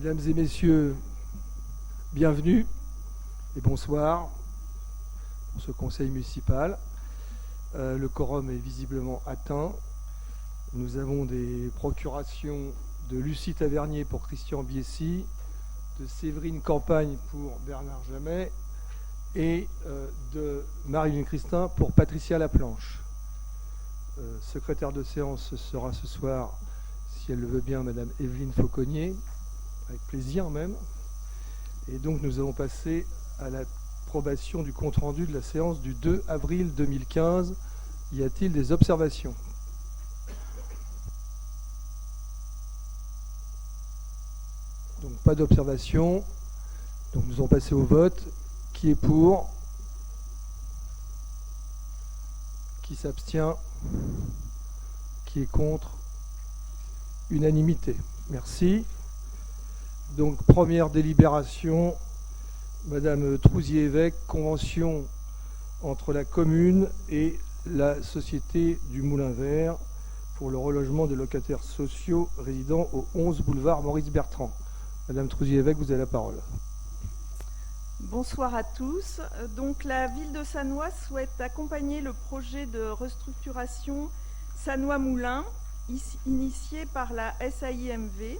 Mesdames et messieurs, bienvenue et bonsoir pour ce conseil municipal. Le quorum est visiblement atteint. Nous avons des procurations de Lucie Tavernier pour Christian Biessy, de Séverine Campagne pour Bernard Jamet et de Marie-Lune Christin pour Patricia Laplanche. Secrétaire de séance sera ce soir, si elle le veut bien, Madame Evelyne Fauconnier, avec plaisir même. Et donc nous allons passer à l'approbation du compte-rendu de la séance du 2 avril 2015. Y a-t-il des observations ? Donc pas d'observation. Donc nous allons passer au vote. Qui est pour ? Qui s'abstient ? Qui est contre ? Unanimité. Merci. Donc première délibération, Madame Trousier-Évêque, convention entre la commune et la société du Moulin Vert pour le relogement des locataires sociaux résidant au 11 boulevard Maurice Bertrand. Madame Trousier-Évêque, vous avez la parole. Bonsoir à tous. Donc la ville de Sannois souhaite accompagner le projet de restructuration Sannois Moulin, initié par la SAIMV.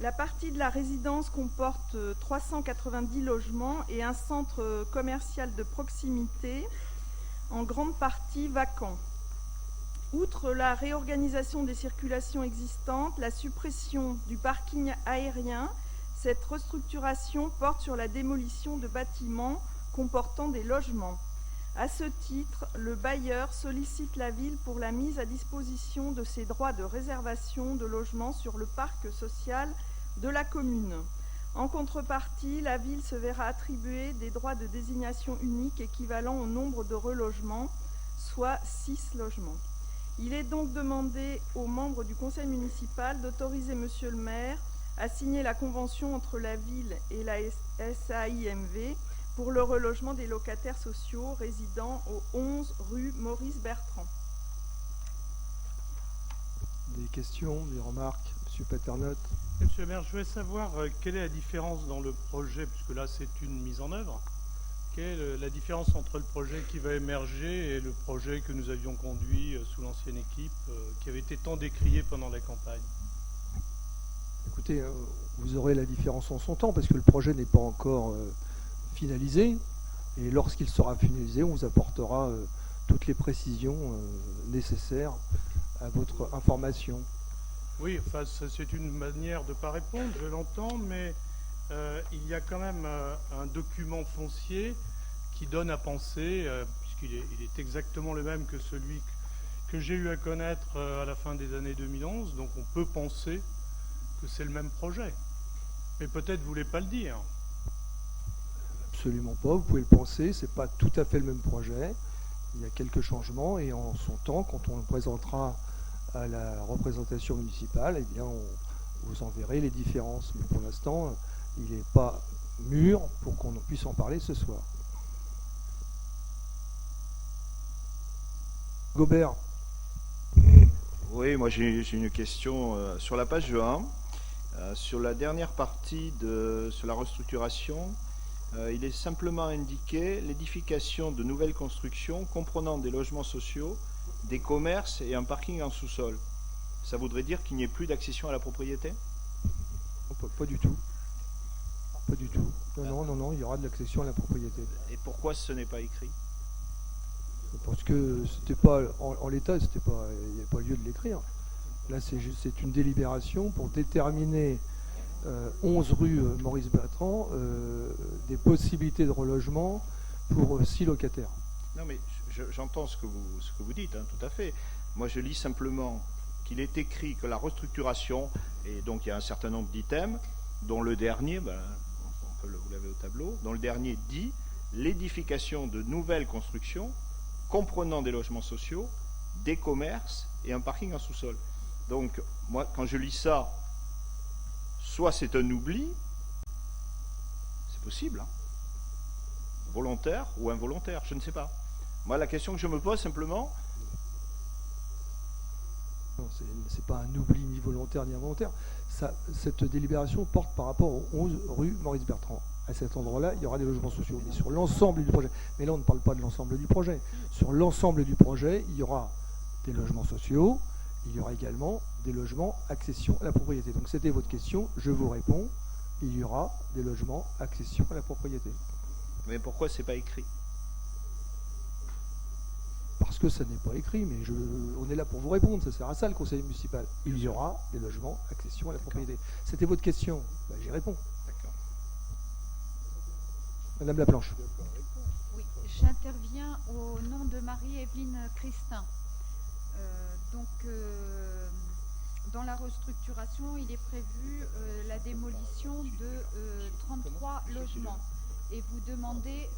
La partie de la résidence comporte 390 logements et un centre commercial de proximité, en grande partie vacant. Outre la réorganisation des circulations existantes, la suppression du parking aérien, cette restructuration porte sur la démolition de bâtiments comportant des logements. À ce titre, le bailleur sollicite la ville pour la mise à disposition de ses droits de réservation de logements sur le parc social de la commune. En contrepartie, la ville se verra attribuer des droits de désignation uniques équivalents au nombre de relogements, soit 6 logements. Il est donc demandé aux membres du conseil municipal d'autoriser monsieur le maire à signer la convention entre la ville et la SAIMV pour le relogement des locataires sociaux résidant au 11 rue Maurice Bertrand. Des questions, des remarques, Monsieur Paternotte. Monsieur le maire, je voulais savoir quelle est la différence dans le projet, puisque là c'est une mise en œuvre. Quelle est la différence entre le projet qui va émerger et le projet que nous avions conduit sous l'ancienne équipe, qui avait été tant décrié pendant la campagne ? Écoutez, vous aurez la différence en son temps, parce que le projet n'est pas encore finalisé. Et lorsqu'il sera finalisé, on vous apportera toutes les précisions nécessaires à votre information. Oui, enfin, c'est une manière de ne pas répondre, je l'entends, mais il y a quand même un document foncier qui donne à penser, puisqu'il est exactement le même que celui que j'ai eu à connaître à la fin des années 2011, donc on peut penser que c'est le même projet. Mais peut-être vous ne voulez pas le dire. Absolument pas, vous pouvez le penser, c'est pas tout à fait le même projet. Il y a quelques changements et en son temps, quand on le présentera à la représentation municipale, eh bien vous en verrez les différences. Mais pour l'instant, il n'est pas mûr pour qu'on puisse en parler ce soir. Gobert. Oui, moi j'ai une question sur la page 1, sur la dernière partie sur la restructuration. Il est simplement indiqué l'édification de nouvelles constructions comprenant des logements sociaux, des commerces et un parking en sous-sol. Ça voudrait dire qu'il n'y ait plus d'accession à la propriété ? Pas du tout. Pas du tout. Non, il y aura de l'accession à la propriété. Et pourquoi ce n'est pas écrit ? Parce que c'était pas en l'état, il n'y a pas lieu de l'écrire. Là, c'est une délibération pour déterminer 11 rue Maurice Bertrand des possibilités de relogement pour 6 locataires. Non, mais j'entends ce que vous dites, hein, tout à fait. Moi, je lis simplement qu'il est écrit que la restructuration, et donc il y a un certain nombre d'items, dont le dernier, vous l'avez au tableau, dont le dernier dit l'édification de nouvelles constructions comprenant des logements sociaux, des commerces et un parking en sous-sol. Donc, moi, quand je lis ça, soit c'est un oubli, c'est possible, hein, volontaire ou involontaire, je ne sais pas. Moi, la question que je me pose simplement, C'est pas un oubli ni volontaire ni involontaire. Cette délibération porte par rapport aux 11 rue Maurice Bertrand. À cet endroit-là, il y aura des logements sociaux. Mais sur l'ensemble du projet, mais là on ne parle pas de l'ensemble du projet. Sur l'ensemble du projet, il y aura des logements sociaux, il y aura également des logements accession à la propriété. Donc c'était votre question, je vous réponds, il y aura des logements accession à la propriété. Mais pourquoi c'est pas écrit? Parce que ça n'est pas écrit, mais on est là pour vous répondre, ça sert à ça le conseil municipal. Il y aura des logements accession à la propriété. C'était votre question, j'y réponds. D'accord. Madame Laplanche. Oui, j'interviens au nom de Marie-Evelyne Christin. Dans la restructuration, il est prévu la démolition de 33 logements. Et vous demandez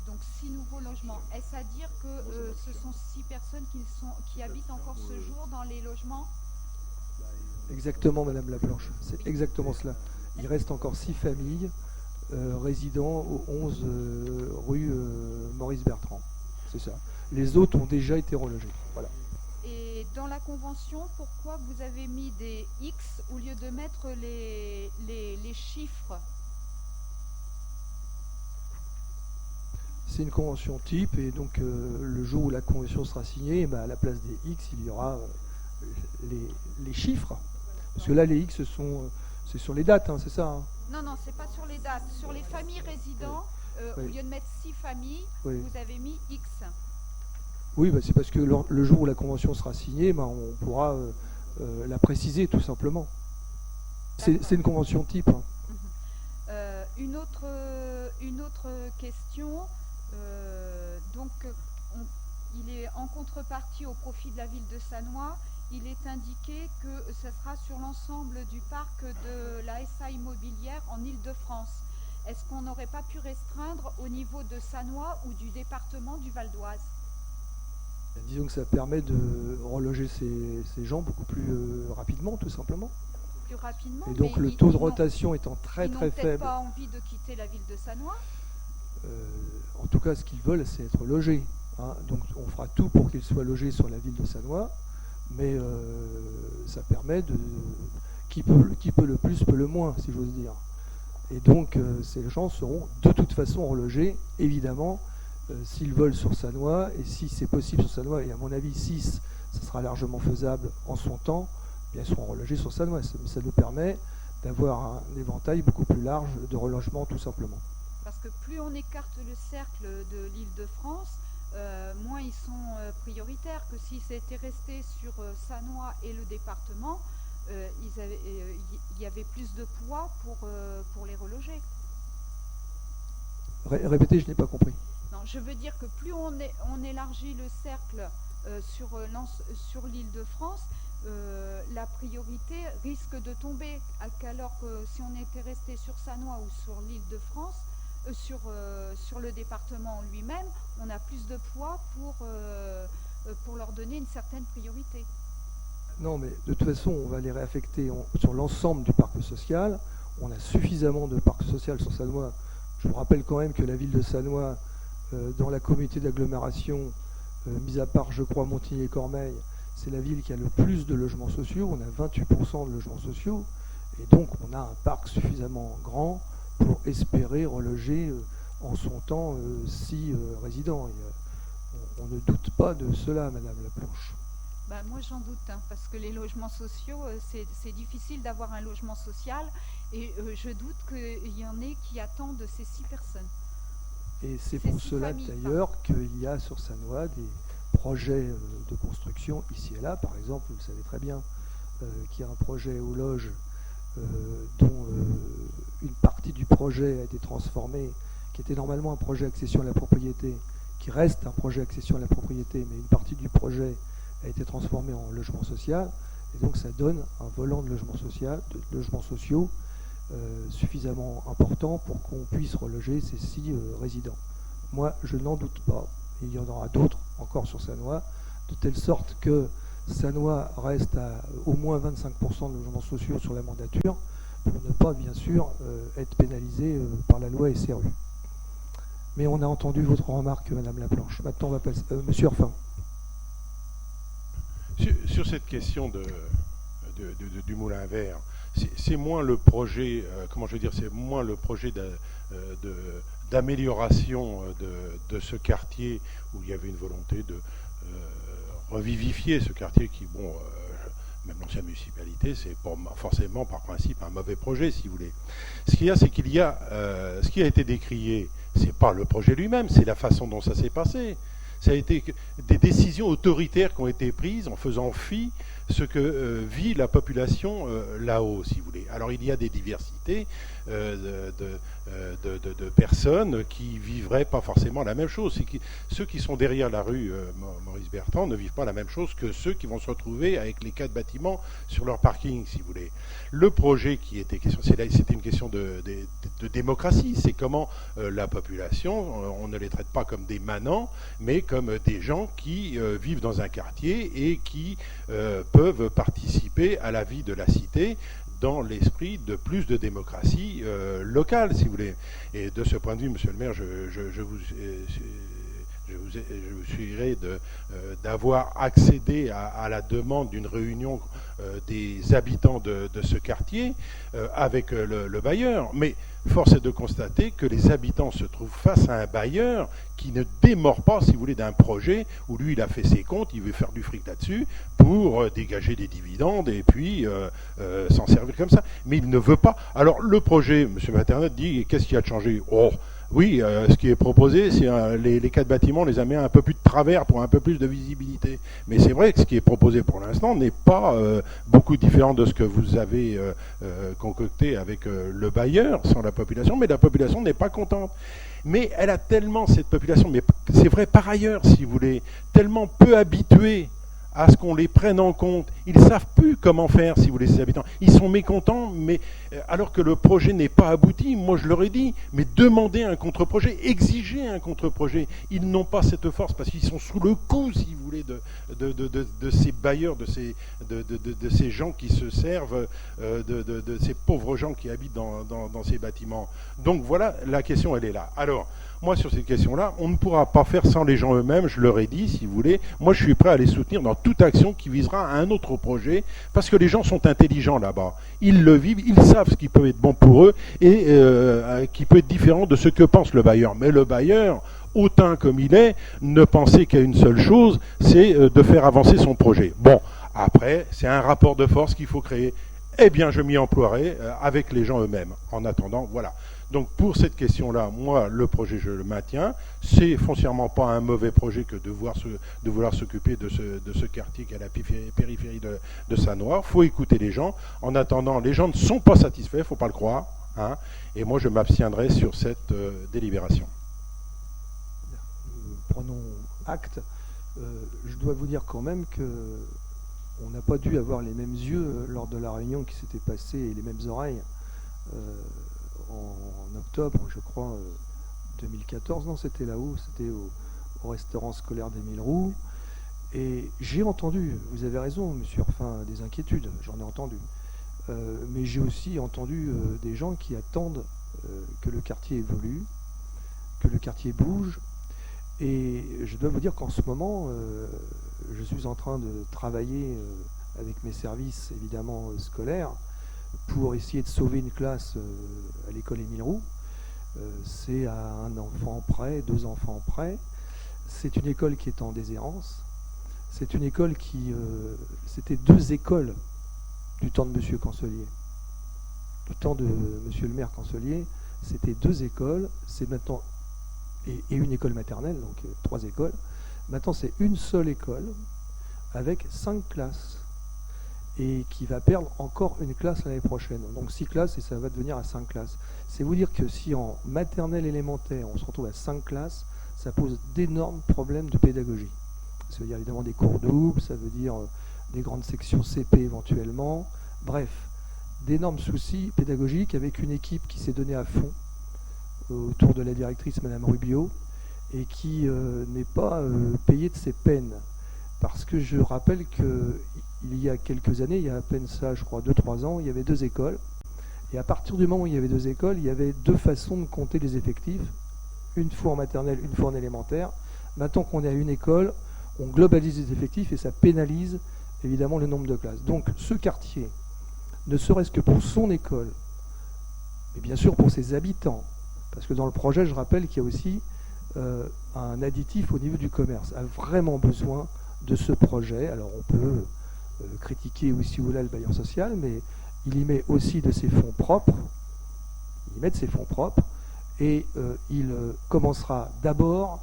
donc 6 nouveaux logements. Est-ce à dire que ce sont 6 personnes qui habitent encore ce jour dans les logements? Exactement, Madame Laplanche. C'est exactement cela. Il reste encore 6 familles résidant au 11 rue Maurice Bertrand. C'est ça. Les autres ont déjà été relogés. Voilà. Et dans la convention, pourquoi vous avez mis des X au lieu de mettre les chiffres? C'est une convention type et donc le jour où la convention sera signée, à la place des X, il y aura les chiffres. Parce que là, les X, c'est sur les dates, c'est ça hein. Non, c'est pas sur les dates. Sur les familles résidents, Oui. au lieu de mettre 6 familles, Oui. vous avez mis X. Oui, c'est parce que le jour où la convention sera signée, on pourra la préciser tout simplement. C'est une convention type. Hein. Une autre question. Il est en contrepartie au profit de la ville de Sannois. Il est indiqué que ce sera sur l'ensemble du parc de la SA immobilière en Île-de-France. Est-ce qu'on n'aurait pas pu restreindre au niveau de Sannois ou du département du Val d'Oise? Disons que ça permet de reloger ces gens beaucoup plus rapidement, tout simplement. Plus rapidement. Et donc le taux de rotation étant très très faible. Ils n'ont peut-être pas envie de quitter la ville de Sannois. En tout cas, ce qu'ils veulent, c'est être logés. Hein. Donc on fera tout pour qu'ils soient logés sur la ville de Sannois, mais ça permet de... Qui peut le plus, peut le moins, si j'ose dire. Et donc ces gens seront de toute façon relogés, évidemment, s'ils veulent sur Sannois, et si c'est possible sur Sannois, et à mon avis 6, ça sera largement faisable en son temps, bien, ils seront relogés sur Sannois. Ça nous permet d'avoir un éventail beaucoup plus large de relogement, tout simplement. Parce que plus on écarte le cercle de l'Île-de-France, moins ils sont prioritaires que si c'était resté sur Sannois et le département, il y avait plus de poids pour les reloger. Répétez, je n'ai pas compris. Non, je veux dire que plus on élargit le cercle sur l'Île-de-France, la priorité risque de tomber. Alors que si on était resté sur Sannois ou sur l'Île-de-France, sur le département lui-même, on a plus de poids pour leur donner une certaine priorité. Non, mais de toute façon, on va les réaffecter sur l'ensemble du parc social. On a suffisamment de parc social sur Sannois. Je vous rappelle quand même que la ville de Sannois, dans la communauté d'agglomération, mis à part, je crois, Montigny et Cormeilles, c'est la ville qui a le plus de logements sociaux. On a 28% de logements sociaux. Et donc, on a un parc suffisamment grand pour espérer reloger en son temps 6 résidents. Et, on ne doute pas de cela, Madame Laplanche. Moi, j'en doute, parce que les logements sociaux, c'est difficile d'avoir un logement social. Et je doute qu'il y en ait qui attendent ces 6 personnes. Et c'est pour cela d'ailleurs qu'il y a sur Sannois des projets de construction ici et là. Par exemple, vous savez très bien qu'il y a un projet aux loges dont une partie du projet a été transformée, qui était normalement un projet accession à la propriété, qui reste un projet accession à la propriété, mais une partie du projet a été transformée en logement social. Et donc ça donne un volant de logements sociaux suffisamment important pour qu'on puisse reloger ces 6 résidents. Moi, je n'en doute pas. Et il y en aura d'autres encore sur Sannois, de telle sorte que Sannois reste à au moins 25% de logements sociaux sur la mandature, pour ne pas, bien sûr, être pénalisé par la loi SRU. Mais on a entendu votre remarque, Madame Laplanche. Maintenant, on va passer... Monsieur Orphin. Sur cette question du moulin à verre, c'est moins le projet, c'est moins le projet d'amélioration de ce quartier où il y avait une volonté de revivifier ce quartier qui, même l'ancienne municipalité, c'est pas forcément par principe un mauvais projet, si vous voulez. Ce qu'il y a, c'est ce qui a été décrié, c'est pas le projet lui-même, c'est la façon dont ça s'est passé. Ça a été des décisions autoritaires qui ont été prises en faisant fi ce que vit la population là-haut, si vous voulez. Alors il y a des diversités de personnes qui vivraient pas forcément la même chose. Ceux qui sont derrière la rue Maurice Bertrand ne vivent pas la même chose que ceux qui vont se retrouver avec les 4 bâtiments sur leur parking, si vous voulez. Le projet qui était question, c'était une question de démocratie. C'est comment la population, on ne les traite pas comme des manants, mais comme des gens qui vivent dans un quartier et qui peuvent participer à la vie de la cité dans l'esprit de plus de démocratie locale, si vous voulez. Et de ce point de vue, monsieur le maire, je vous suggérerais d'avoir accédé à la demande d'une réunion des habitants de ce quartier avec le bailleur. Mais force est de constater que les habitants se trouvent face à un bailleur qui ne démord pas, si vous voulez, d'un projet où lui, il a fait ses comptes, il veut faire du fric là-dessus pour dégager des dividendes et puis s'en servir comme ça. Mais il ne veut pas. Alors, le projet, M. Maternel dit, qu'est-ce qui a changé ? Oui, ce qui est proposé, c'est les 4 bâtiments, on les a mis un peu plus de travers pour un peu plus de visibilité. Mais c'est vrai que ce qui est proposé pour l'instant n'est pas beaucoup différent de ce que vous avez concocté avec le bailleur, sans la population, mais la population n'est pas contente. Mais elle a tellement, cette population, mais c'est vrai par ailleurs, si vous voulez, tellement peu habituée à ce qu'on les prenne en compte. Ils ne savent plus comment faire, si vous voulez, ces habitants. Ils sont mécontents, mais alors que le projet n'est pas abouti, moi je leur ai dit, mais demandez un contre-projet, exigez un contre-projet. Ils n'ont pas cette force parce qu'ils sont sous le coup, si vous voulez, de ces bailleurs, de ces gens qui se servent, de ces pauvres gens qui habitent dans ces bâtiments. Donc voilà, la question, elle est là. Alors, moi, sur cette question-là, on ne pourra pas faire sans les gens eux-mêmes, je leur ai dit, si vous voulez. Moi, je suis prêt à les soutenir dans toute action qui visera à un autre projet, parce que les gens sont intelligents là-bas. Ils le vivent, ils savent ce qui peut être bon pour eux et qui peut être différent de ce que pense le bailleur. Mais le bailleur, hautain comme il est, ne pensait qu'à une seule chose, c'est de faire avancer son projet. Bon, après, c'est un rapport de force qu'il faut créer. Eh bien, je m'y emploierai avec les gens eux-mêmes. En attendant, voilà. Donc pour cette question-là, moi, le projet, je le maintiens. C'est foncièrement pas un mauvais projet que de vouloir s'occuper de ce quartier qui est à la périphérie de Sannois. Il faut écouter les gens. En attendant, les gens ne sont pas satisfaits, il ne faut pas le croire. Hein, et moi, je m'abstiendrai sur cette délibération. Prenons acte. Je dois vous dire quand même que on n'a pas dû avoir les mêmes yeux lors de la réunion qui s'était passée et les mêmes oreilles. En octobre, je crois, 2014, non, c'était là-haut, c'était au restaurant scolaire d'Émile Roux. Et j'ai entendu, vous avez raison, monsieur Orphin, des inquiétudes, j'en ai entendu. Mais j'ai aussi entendu des gens qui attendent que le quartier évolue, que le quartier bouge. Et je dois vous dire qu'en ce moment, je suis en train de travailler avec mes services, évidemment, scolaires, pour essayer de sauver une classe à l'école Émile Roux. C'est à un enfant près, 2 enfants près. C'est une école qui est en déshérence. C'est une école qui... c'était 2 écoles du temps de M. Cancelier. Du temps de M. le maire Cancelier, c'était 2 écoles. C'est maintenant... Et une école maternelle, donc 3 écoles. Maintenant, c'est une seule école avec 5 classes. Et qui va perdre encore une classe l'année prochaine. Donc 6 classes et ça va devenir à 5 classes. C'est vous dire que si en maternelle élémentaire, on se retrouve à 5 classes, ça pose d'énormes problèmes de pédagogie. Ça veut dire évidemment des cours doubles, ça veut dire des grandes sections CP éventuellement. Bref, d'énormes soucis pédagogiques avec une équipe qui s'est donnée à fond autour de la directrice Madame Rubio et qui n'est pas payée de ses peines. Parce que je rappelle qu'il y a quelques années, il y a à peine ça, je crois 2-3 ans, il y avait 2 écoles. Et à partir du moment où il y avait 2 écoles, il y avait 2 façons de compter les effectifs. Une fois en maternelle, une fois en élémentaire. Maintenant qu'on est à une école, on globalise les effectifs et ça pénalise évidemment le nombre de classes. Donc ce quartier, ne serait-ce que pour son école, et bien sûr pour ses habitants, parce que dans le projet, je rappelle qu'il y a aussi un additif au niveau du commerce, a vraiment besoin de ce projet. Alors on peut critiquer aussi ou là le bailleur social, mais il y met aussi de ses fonds propres, et il commencera d'abord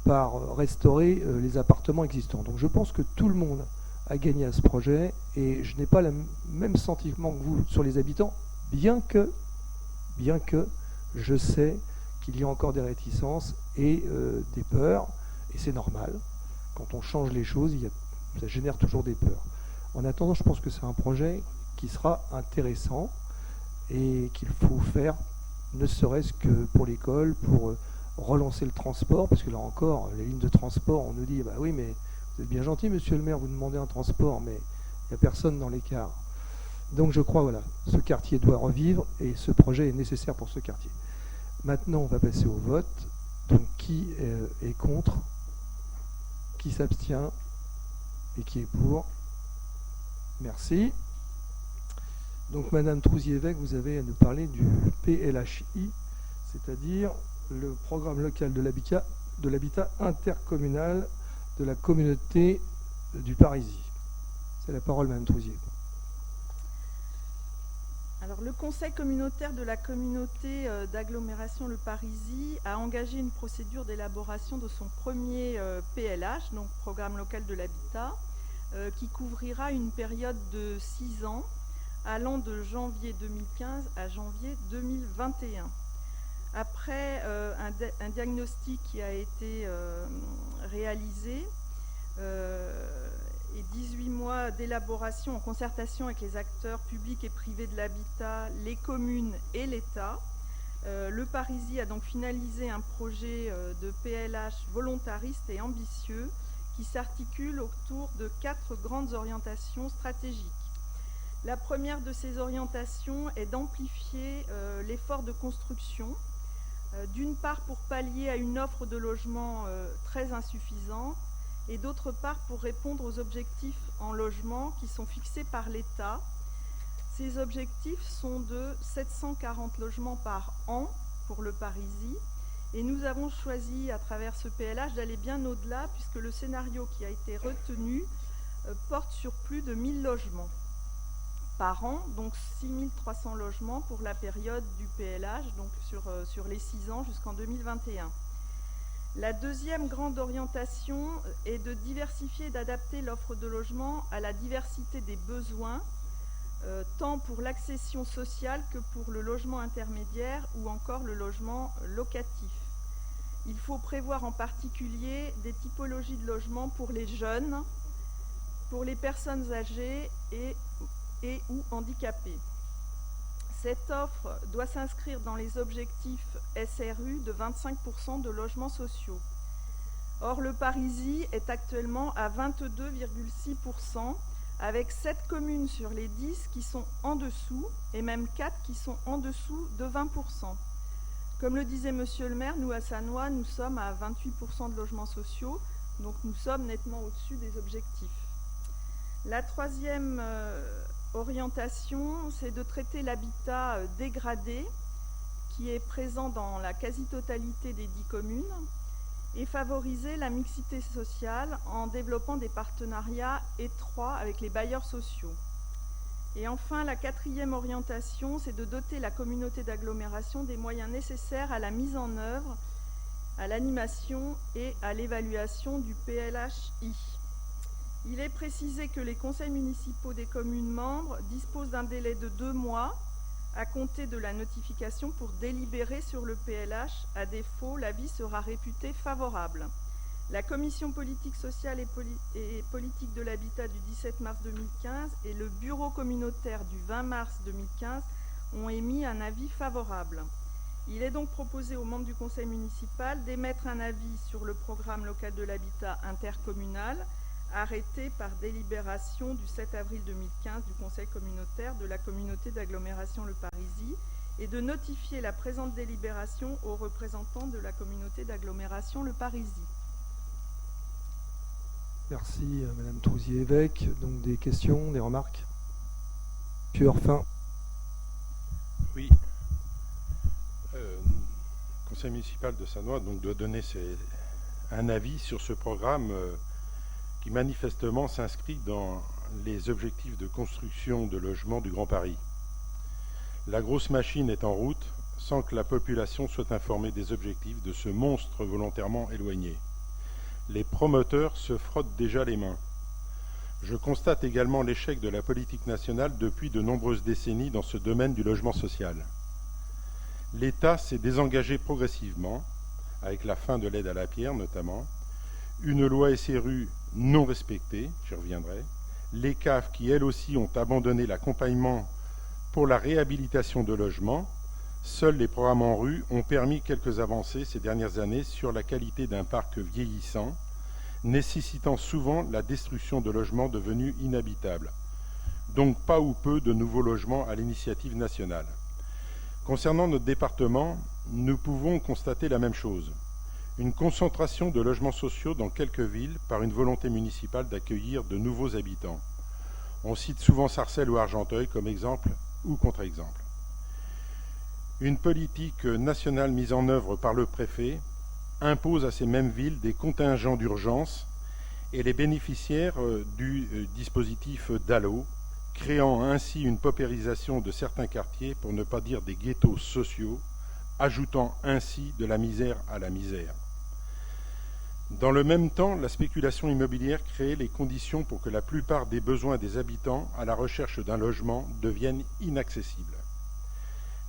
par restaurer les appartements existants. Donc je pense que tout le monde a gagné à ce projet, et je n'ai pas le même sentiment que vous sur les habitants, bien que je sais qu'il y a encore des réticences et des peurs, et c'est normal. Quand on change les choses, ça génère toujours des peurs. En attendant, je pense que c'est un projet qui sera intéressant et qu'il faut faire, ne serait-ce que pour l'école, pour relancer le transport, parce que là encore, les lignes de transport, on nous dit, bah oui, mais vous êtes bien gentil, monsieur le maire, vous demandez un transport, mais il n'y a personne dans les cars. Donc je crois, voilà, ce quartier doit revivre, et ce projet est nécessaire pour ce quartier. Maintenant, on va passer au vote. Donc qui est contre? Qui s'abstient? Et qui est pour? Merci. Donc Madame Trouzier-Vec, vous avez à nous parler du PLHI, c'est-à-dire le programme local de l'habitat intercommunal de la communauté du Parisis. C'est la parole, Madame Trouzier. Alors, le conseil communautaire de la communauté d'agglomération Le Parisis a engagé une procédure d'élaboration de son premier PLH, donc programme local de l'habitat, qui couvrira une période de 6 ans, allant de janvier 2015 à janvier 2021. Après un diagnostic qui a été réalisé et 18 mois d'élaboration en concertation avec les acteurs publics et privés de l'habitat, les communes et l'État, le Parisis a donc finalisé un projet de PLH volontariste et ambitieux qui s'articule autour de 4 grandes orientations stratégiques. La première de ces orientations est d'amplifier l'effort de construction, d'une part pour pallier à une offre de logement très insuffisante, et d'autre part pour répondre aux objectifs en logement qui sont fixés par l'État. Ces objectifs sont de 740 logements par an pour le Parisis, et nous avons choisi à travers ce PLH d'aller bien au-delà, puisque le scénario qui a été retenu porte sur plus de 1000 logements par an, donc 6300 logements pour la période du PLH, donc sur les 6 ans jusqu'en 2021. La deuxième grande orientation est de diversifier et d'adapter l'offre de logement à la diversité des besoins, tant pour l'accession sociale que pour le logement intermédiaire ou encore le logement locatif. Il faut prévoir en particulier des typologies de logement pour les jeunes, pour les personnes âgées et ou handicapées. Cette offre doit s'inscrire dans les objectifs SRU de 25% de logements sociaux. Or, le Parisis est actuellement à 22,6%, avec 7 communes sur les 10 qui sont en dessous, et même 4 qui sont en dessous de 20%. Comme le disait monsieur le maire, nous à Sannois, nous sommes à 28% de logements sociaux, donc nous sommes nettement au-dessus des objectifs. La troisième orientation, c'est de traiter l'habitat dégradé qui est présent dans la quasi-totalité des 10 communes et favoriser la mixité sociale en développant des partenariats étroits avec les bailleurs sociaux. Et enfin, la quatrième orientation, c'est de doter la communauté d'agglomération des moyens nécessaires à la mise en œuvre, à l'animation et à l'évaluation du PLHI. Il est précisé que les conseils municipaux des communes membres disposent d'un délai de 2 mois à compter de la notification pour délibérer sur le PLH. À défaut, l'avis sera réputé favorable. La commission politique sociale et politique de l'habitat du 17 mars 2015 et le bureau communautaire du 20 mars 2015 ont émis un avis favorable. Il est donc proposé aux membres du conseil municipal d'émettre un avis sur le programme local de l'habitat intercommunal arrêté par délibération du 7 avril 2015 du conseil communautaire de la communauté d'agglomération Le Parisis et de notifier la présente délibération aux représentants de la communauté d'agglomération Le Parisis. Merci Madame Trousier-Évêque. Donc des questions, des remarques? Monsieur Orphin. Oui. Le conseil municipal de Sannois donc, doit donner un avis sur ce programme qui manifestement s'inscrit dans les objectifs de construction de logements du Grand Paris. La grosse machine est en route sans que la population soit informée des objectifs de ce monstre volontairement éloigné. Les promoteurs se frottent déjà les mains. Je constate également l'échec de la politique nationale depuis de nombreuses décennies dans ce domaine du logement social. L'État s'est désengagé progressivement, avec la fin de l'aide à la pierre notamment, une loi SRU non respectée, j'y reviendrai, les CAF qui elles aussi ont abandonné l'accompagnement pour la réhabilitation de logements. Seuls les programmes en rue ont permis quelques avancées ces dernières années sur la qualité d'un parc vieillissant, nécessitant souvent la destruction de logements devenus inhabitables. Donc pas ou peu de nouveaux logements à l'initiative nationale. Concernant notre département, nous pouvons constater la même chose. Une concentration de logements sociaux dans quelques villes par une volonté municipale d'accueillir de nouveaux habitants. On cite souvent Sarcelles ou Argenteuil comme exemple ou contre-exemple. Une politique nationale mise en œuvre par le préfet impose à ces mêmes villes des contingents d'urgence et les bénéficiaires du dispositif DALO, créant ainsi une paupérisation de certains quartiers, pour ne pas dire des ghettos sociaux, ajoutant ainsi de la misère à la misère. Dans le même temps, la spéculation immobilière crée les conditions pour que la plupart des besoins des habitants à la recherche d'un logement deviennent inaccessibles.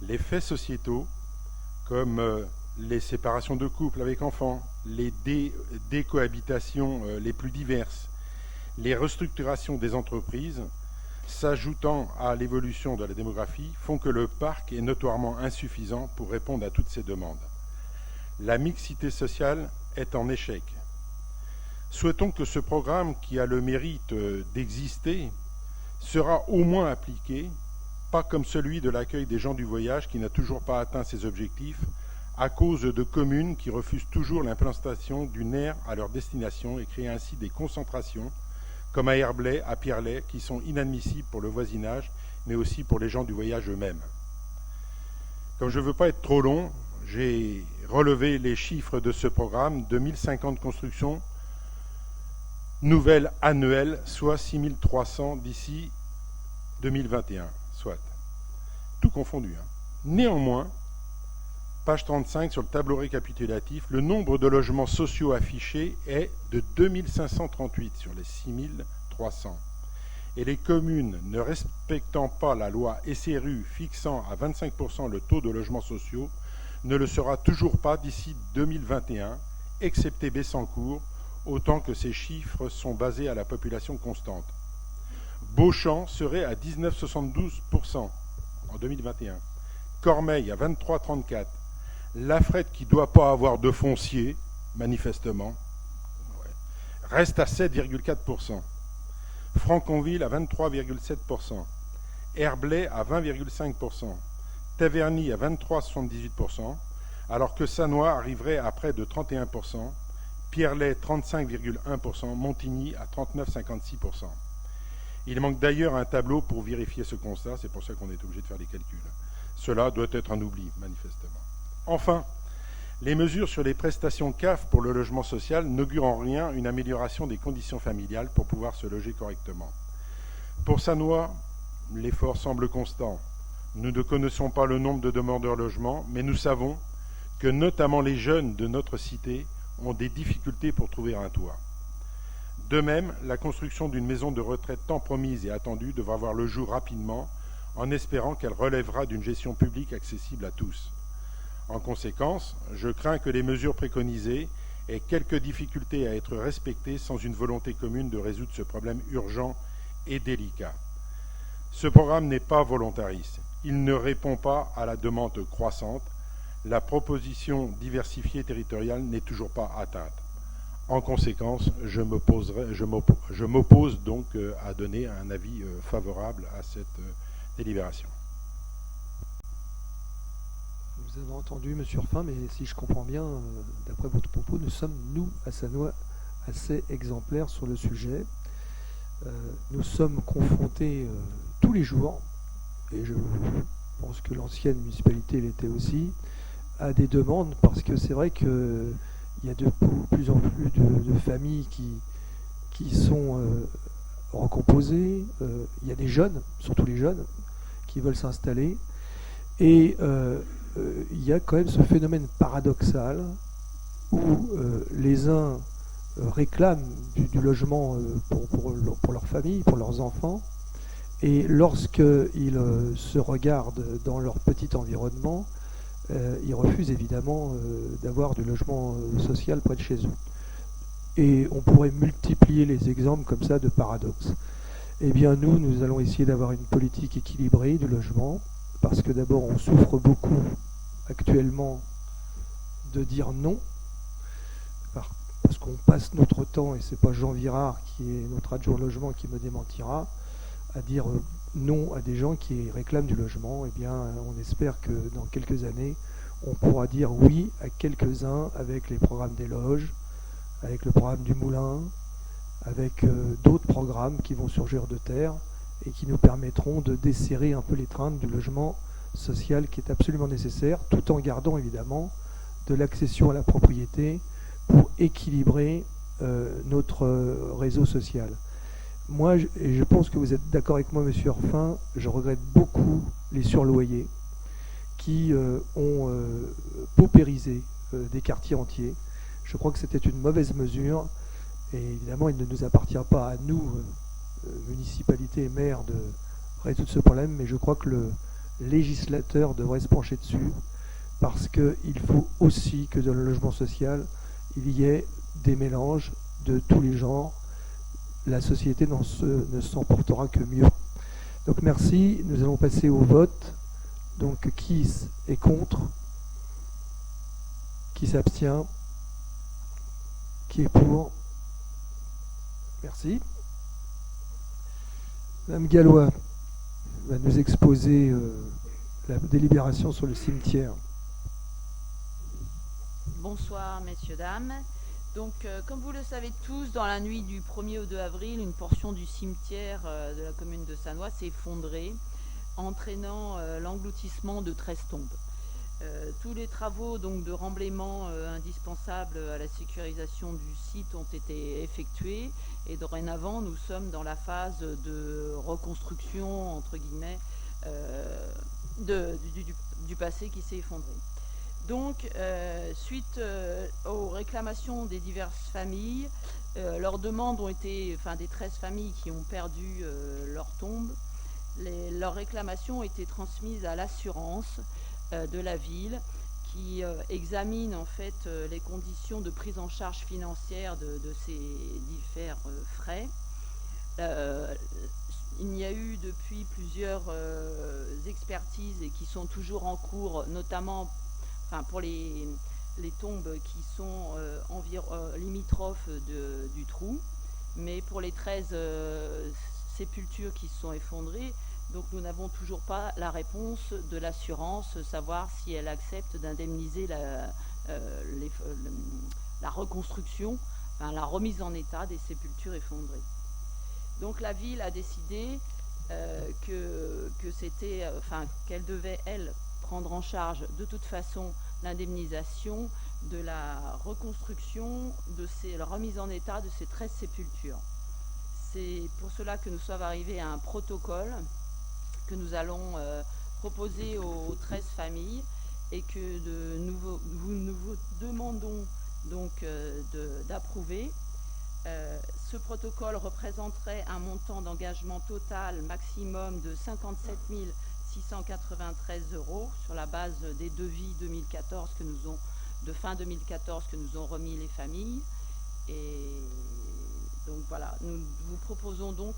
Les faits sociétaux, comme les séparations de couples avec enfants, les décohabitations les plus diverses, les restructurations des entreprises, s'ajoutant à l'évolution de la démographie, font que le parc est notoirement insuffisant pour répondre à toutes ces demandes. La mixité sociale est en échec. Souhaitons que ce programme, qui a le mérite d'exister, sera au moins appliqué, pas comme celui de l'accueil des gens du voyage qui n'a toujours pas atteint ses objectifs, à cause de communes qui refusent toujours l'implantation d'une aire à leur destination et créent ainsi des concentrations, comme à Herblay, à Pierrelet, qui sont inadmissibles pour le voisinage, mais aussi pour les gens du voyage eux-mêmes. Comme je ne veux pas être trop long, j'ai relevé les chiffres de ce programme, 2050 constructions nouvelles annuelles, soit 6300 d'ici 2021, soit. Tout confondu. Néanmoins, page 35 sur le tableau récapitulatif, le nombre de logements sociaux affichés est de 2538 sur les 6300. Et les communes ne respectant pas la loi SRU fixant à 25% le taux de logements sociaux ne le sera toujours pas d'ici 2021, excepté Bessancourt, autant que ces chiffres sont basés à la population constante. Beauchamp serait à 19,72% en 2021. Cormeilles à 23,34%. Lafrette, qui ne doit pas avoir de foncier, manifestement, reste à 7,4%. Franconville à 23,7%. Herblay à 20,5%. Taverny à 23,78%, alors que Sannois arriverait à près de 31%. Pierrelet 35,1%, Montigny à 39,56%. Il manque d'ailleurs un tableau pour vérifier ce constat, c'est pour ça qu'on est obligé de faire des calculs. Cela doit être un oubli, manifestement. Enfin, les mesures sur les prestations CAF pour le logement social n'augurent en rien une amélioration des conditions familiales pour pouvoir se loger correctement. Pour Sannois, l'effort semble constant. Nous ne connaissons pas le nombre de demandeurs logement, mais nous savons que notamment les jeunes de notre cité ont des difficultés pour trouver un toit. De même, la construction d'une maison de retraite tant promise et attendue devra voir le jour rapidement, en espérant qu'elle relèvera d'une gestion publique accessible à tous. En conséquence, je crains que les mesures préconisées aient quelques difficultés à être respectées sans une volonté commune de résoudre ce problème urgent et délicat. Ce programme n'est pas volontariste. Il ne répond pas à la demande croissante. La proposition diversifiée territoriale n'est toujours pas atteinte. En conséquence, je m'oppose donc à donner un avis favorable à cette délibération. Nous avons entendu M. Orphin, mais si je comprends bien, d'après votre propos, nous sommes, nous, à Sannois, assez exemplaire sur le sujet. Nous sommes confrontés tous les jours, et je pense que l'ancienne municipalité l'était aussi, à des demandes, parce que c'est vrai qu'il y a de plus en plus de familles qui sont recomposées. Il y a des jeunes, surtout les jeunes, qui veulent s'installer. Et il y a quand même ce phénomène paradoxal où les uns réclament du logement pour leur famille, pour leurs enfants, et lorsqu'ils se regardent dans leur petit environnement, ils refusent évidemment d'avoir du logement social près de chez eux. Et on pourrait multiplier les exemples comme ça de paradoxes. Eh bien nous allons essayer d'avoir une politique équilibrée du logement, parce que d'abord on souffre beaucoup actuellement de dire non, parce qu'on passe notre temps, et c'est pas Jean Virard qui est notre adjoint au logement qui me démentira, à dire non à des gens qui réclament du logement. Eh bien on espère que dans quelques années on pourra dire oui à quelques-uns avec les programmes des loges, avec le programme du Moulin, avec d'autres programmes qui vont surgir de terre et qui nous permettront de desserrer un peu l'étreinte du logement social qui est absolument nécessaire, tout en gardant évidemment de l'accession à la propriété pour équilibrer notre réseau social. Moi, et je pense que vous êtes d'accord avec moi, monsieur Orphin, je regrette beaucoup les surloyers qui ont paupérisé des quartiers entiers. Je crois que c'était une mauvaise mesure, et évidemment il ne nous appartient pas à nous, municipalité et maire, de résoudre ce problème, mais je crois que le législateur devrait se pencher dessus, parce qu'il faut aussi que dans le logement social il y ait des mélanges de tous les genres. La société ne s'en portera que mieux. Donc merci, nous allons passer au vote. Donc qui est contre? Qui s'abstient? Qui est pour? Merci. Madame Gallois va nous exposer la délibération sur le cimetière. Bonsoir messieurs, dames. Donc comme vous le savez tous, dans la nuit du 1er au 2 avril, une portion du cimetière de la commune de Sannois s'est effondrée, entraînant l'engloutissement de 13 tombes. Tous les travaux donc, de remblaiement indispensables à la sécurisation du site ont été effectués, et dorénavant nous sommes dans la phase de reconstruction entre guillemets du passé qui s'est effondré. Donc suite aux réclamations des diverses familles, leurs demandes ont été, des 13 familles qui ont perdu leur tombe, leurs réclamations ont été transmises à l'assurance de la ville, qui examine en fait les conditions de prise en charge financière de ces divers frais. Il y a eu depuis plusieurs expertises et qui sont toujours en cours, notamment pour les tombes qui sont limitrophes du trou, mais pour les 13 sépultures qui se sont effondrées, donc nous n'avons toujours pas la réponse de l'assurance, savoir si elle accepte d'indemniser la reconstruction, la remise en état des sépultures effondrées. Donc la ville a décidé qu'elle devait, elle, prendre en charge de toute façon l'indemnisation de la reconstruction, la remise en état de ces 13 sépultures. C'est pour cela que nous sommes arrivés à un protocole que nous allons proposer aux 13 familles et que nous vous demandons donc d'approuver. Ce protocole représenterait un montant d'engagement total maximum de 57 693 € sur la base des devis 2014 de fin 2014 que nous ont remis les familles. Et donc voilà, nous vous proposons donc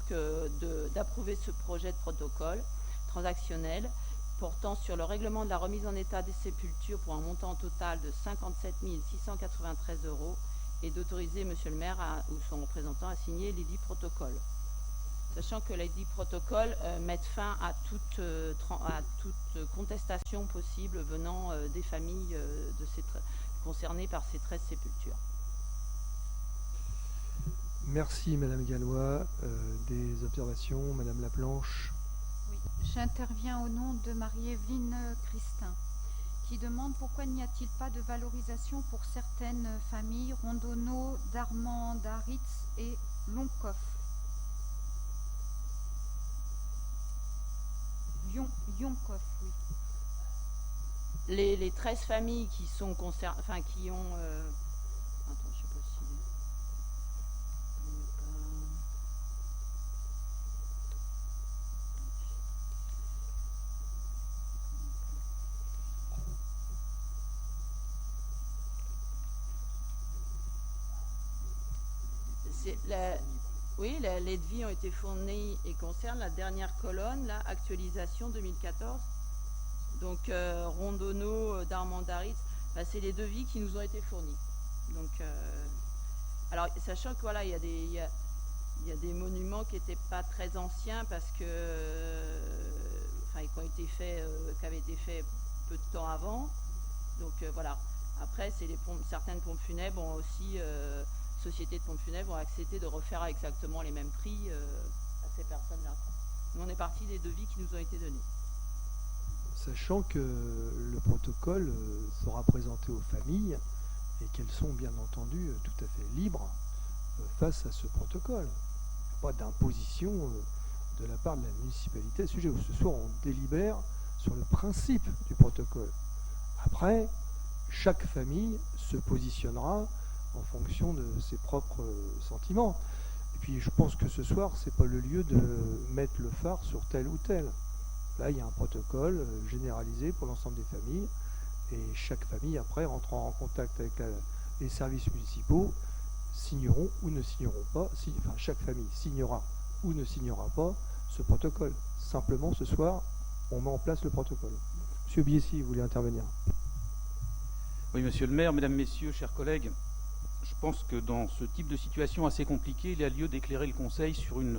d'approuver ce projet de protocole transactionnel portant sur le règlement de la remise en état des sépultures pour un montant total de 57 693 € et d'autoriser monsieur le maire ou son représentant à signer les 10 protocoles. Sachant que les 10 protocoles mettent fin à toute contestation possible venant des familles concernées par ces 13 sépultures. Merci Madame Gallois. Des observations, Madame Laplanche. Oui, j'interviens au nom de Marie-Evelyne Christin, qui demande pourquoi n'y a-t-il pas de valorisation pour certaines familles, Rondono, Darmandaritz et Loncoff. Yoncoff, oui. Les 13 familles qui sont concernées, enfin qui ont... Attends, je sais pas si... Oui, les devis ont été fournis et concernent la dernière colonne, là, actualisation 2014. Donc Rondono, Darmandaritz, c'est les devis qui nous ont été fournis. Donc, alors sachant que voilà, il y a des monuments qui n'étaient pas très anciens parce que, qui avaient été faits peu de temps avant. Donc voilà. Après, c'est certaines pompes funèbres ont aussi sociétés de pompes funèbres ont accepté de refaire exactement les mêmes prix à ces personnes-là. Nous, on est parti des devis qui nous ont été donnés. Sachant que le protocole sera présenté aux familles et qu'elles sont bien entendu tout à fait libres face à ce protocole. Il n'y a pas d'imposition de la part de la municipalité à ce sujet. Ce soir, on délibère sur le principe du protocole. Après, chaque famille se positionnera en fonction de ses propres sentiments. Et puis je pense que ce soir, c'est pas le lieu de mettre le phare sur tel ou tel. Là, il y a un protocole généralisé pour l'ensemble des familles, et chaque famille, après, rentrera en contact avec les services municipaux, signeront ou ne signeront pas, chaque famille signera ou ne signera pas ce protocole. Simplement, ce soir, on met en place le protocole. Monsieur Biessy, vous voulez intervenir? Oui, monsieur le maire, mesdames, messieurs, chers collègues, je pense que dans ce type de situation assez compliquée, il y a lieu d'éclairer le Conseil sur une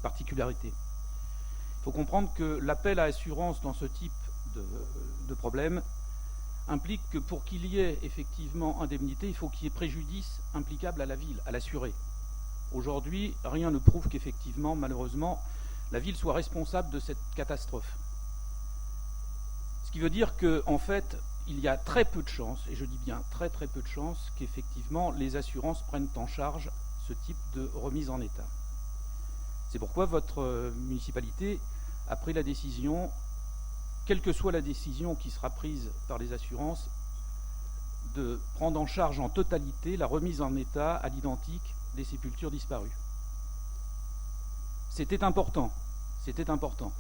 particularité. Il faut comprendre que l'appel à assurance dans ce type de problème implique que pour qu'il y ait effectivement indemnité, il faut qu'il y ait préjudice implicable à la ville, à l'assuré. Aujourd'hui, rien ne prouve qu'effectivement, malheureusement, la ville soit responsable de cette catastrophe. Ce qui veut dire qu'en fait, il y a très peu de chances, et je dis bien très très peu de chances, qu'effectivement les assurances prennent en charge ce type de remise en état. C'est pourquoi votre municipalité a pris la décision, quelle que soit la décision qui sera prise par les assurances, de prendre en charge en totalité la remise en état à l'identique des sépultures disparues. C'était important, c'était important.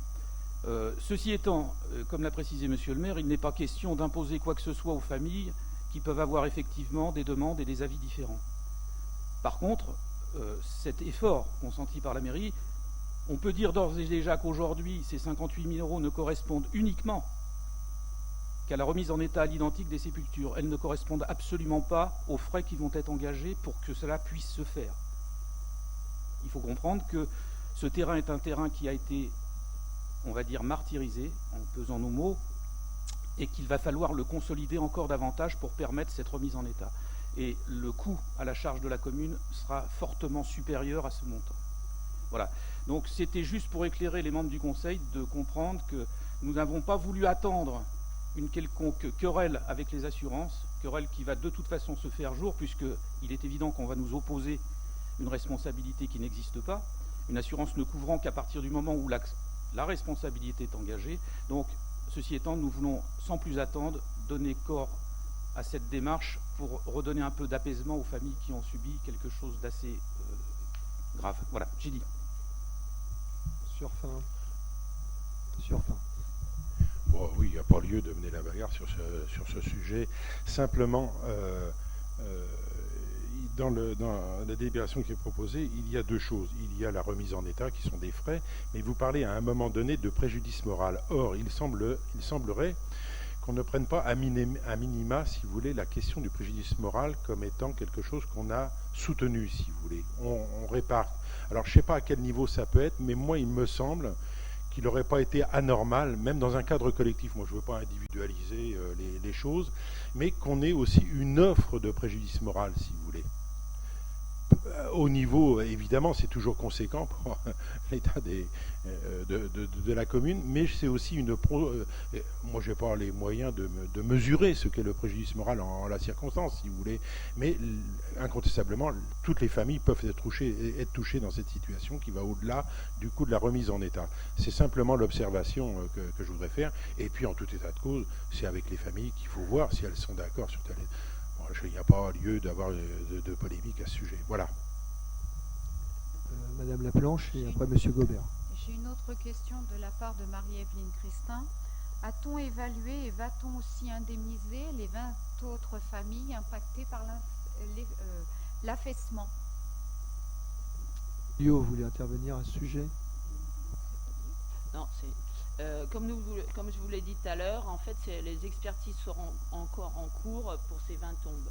Ceci étant, comme l'a précisé monsieur le maire, il n'est pas question d'imposer quoi que ce soit aux familles qui peuvent avoir effectivement des demandes et des avis différents. Par contre, cet effort consenti par la mairie, on peut dire d'ores et déjà qu'aujourd'hui, ces 58 000 € ne correspondent uniquement qu'à la remise en état à l'identique des sépultures. Elles ne correspondent absolument pas aux frais qui vont être engagés pour que cela puisse se faire. Il faut comprendre que ce terrain est un terrain qui a été, on va dire, martyrisé, en pesant nos mots, et qu'il va falloir le consolider encore davantage pour permettre cette remise en état. Et le coût à la charge de la commune sera fortement supérieur à ce montant. Voilà. Donc c'était juste pour éclairer les membres du Conseil de comprendre que nous n'avons pas voulu attendre une quelconque querelle avec les assurances, querelle qui va de toute façon se faire jour, puisqu'il est évident qu'on va nous opposer une responsabilité qui n'existe pas, une assurance ne couvrant qu'à partir du moment où la responsabilité est engagée. Donc, ceci étant, nous voulons, sans plus attendre, donner corps à cette démarche pour redonner un peu d'apaisement aux familles qui ont subi quelque chose d'assez grave. Voilà, j'ai dit. Sur fin. Bon, oui, il n'y a pas lieu de mener la bagarre sur ce sujet. Simplement, dans la délibération qui est proposée, il y a deux choses. Il y a la remise en état, qui sont des frais, mais vous parlez à un moment donné de préjudice moral. Or, il semblerait qu'on ne prenne pas à minima, si vous voulez, la question du préjudice moral comme étant quelque chose qu'on a soutenu, si vous voulez. On répare. Alors, je ne sais pas à quel niveau ça peut être, mais moi, il me semble qu'il n'aurait pas été anormal, même dans un cadre collectif, moi je ne veux pas individualiser les choses, mais qu'on ait aussi une offre de préjudice moral, si vous voulez. Au niveau, évidemment, c'est toujours conséquent pour l'état de la commune, mais c'est aussi moi, je n'ai pas les moyens de mesurer ce qu'est le préjudice moral en la circonstance, si vous voulez, mais incontestablement, toutes les familles peuvent être touchées dans cette situation qui va au-delà du coût de la remise en état. C'est simplement l'observation que je voudrais faire, et puis en tout état de cause, c'est avec les familles qu'il faut voir si elles sont d'accord sur tel. Il n'y a pas lieu d'avoir de polémique à ce sujet. Voilà. Madame Laplanche et après Monsieur Gobert. J'ai une autre question de la part de Marie-Evelyne Christin. A-t-on évalué et va-t-on aussi indemniser les 20 autres familles impactées par l'affaissement? Lio, vous voulez intervenir à ce sujet? Non, comme je vous l'ai dit tout à l'heure, en fait, les expertises seront encore en cours pour ces 20 tombes.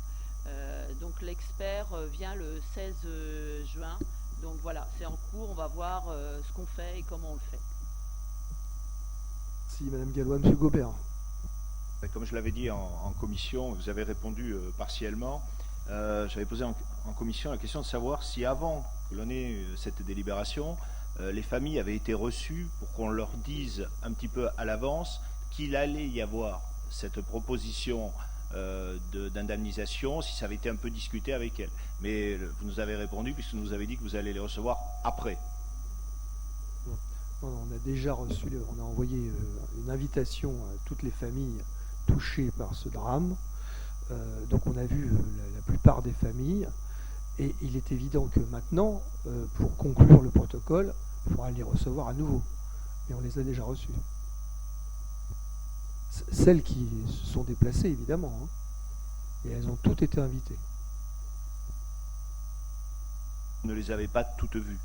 Donc l'expert vient le 16 juin. Donc voilà, c'est en cours, on va voir ce qu'on fait et comment on le fait. Si, Madame Gallois, Monsieur Gobert. Comme je l'avais dit en commission, vous avez répondu partiellement. J'avais posé en commission la question de savoir si avant que l'on ait cette délibération, les familles avaient été reçues pour qu'on leur dise un petit peu à l'avance qu'il allait y avoir cette proposition d'indemnisation, si ça avait été un peu discuté avec elles. Mais vous nous avez répondu puisque vous nous avez dit que vous allez les recevoir après. Non, on a déjà reçu, on a envoyé une invitation à toutes les familles touchées par ce drame. Donc on a vu la plupart des familles. Et il est évident que maintenant, pour conclure le protocole, il faudra les recevoir à nouveau. Et on les a déjà reçus. Celles qui se sont déplacées, évidemment. Hein. Et elles ont toutes été invitées. Vous ne les avez pas toutes vues?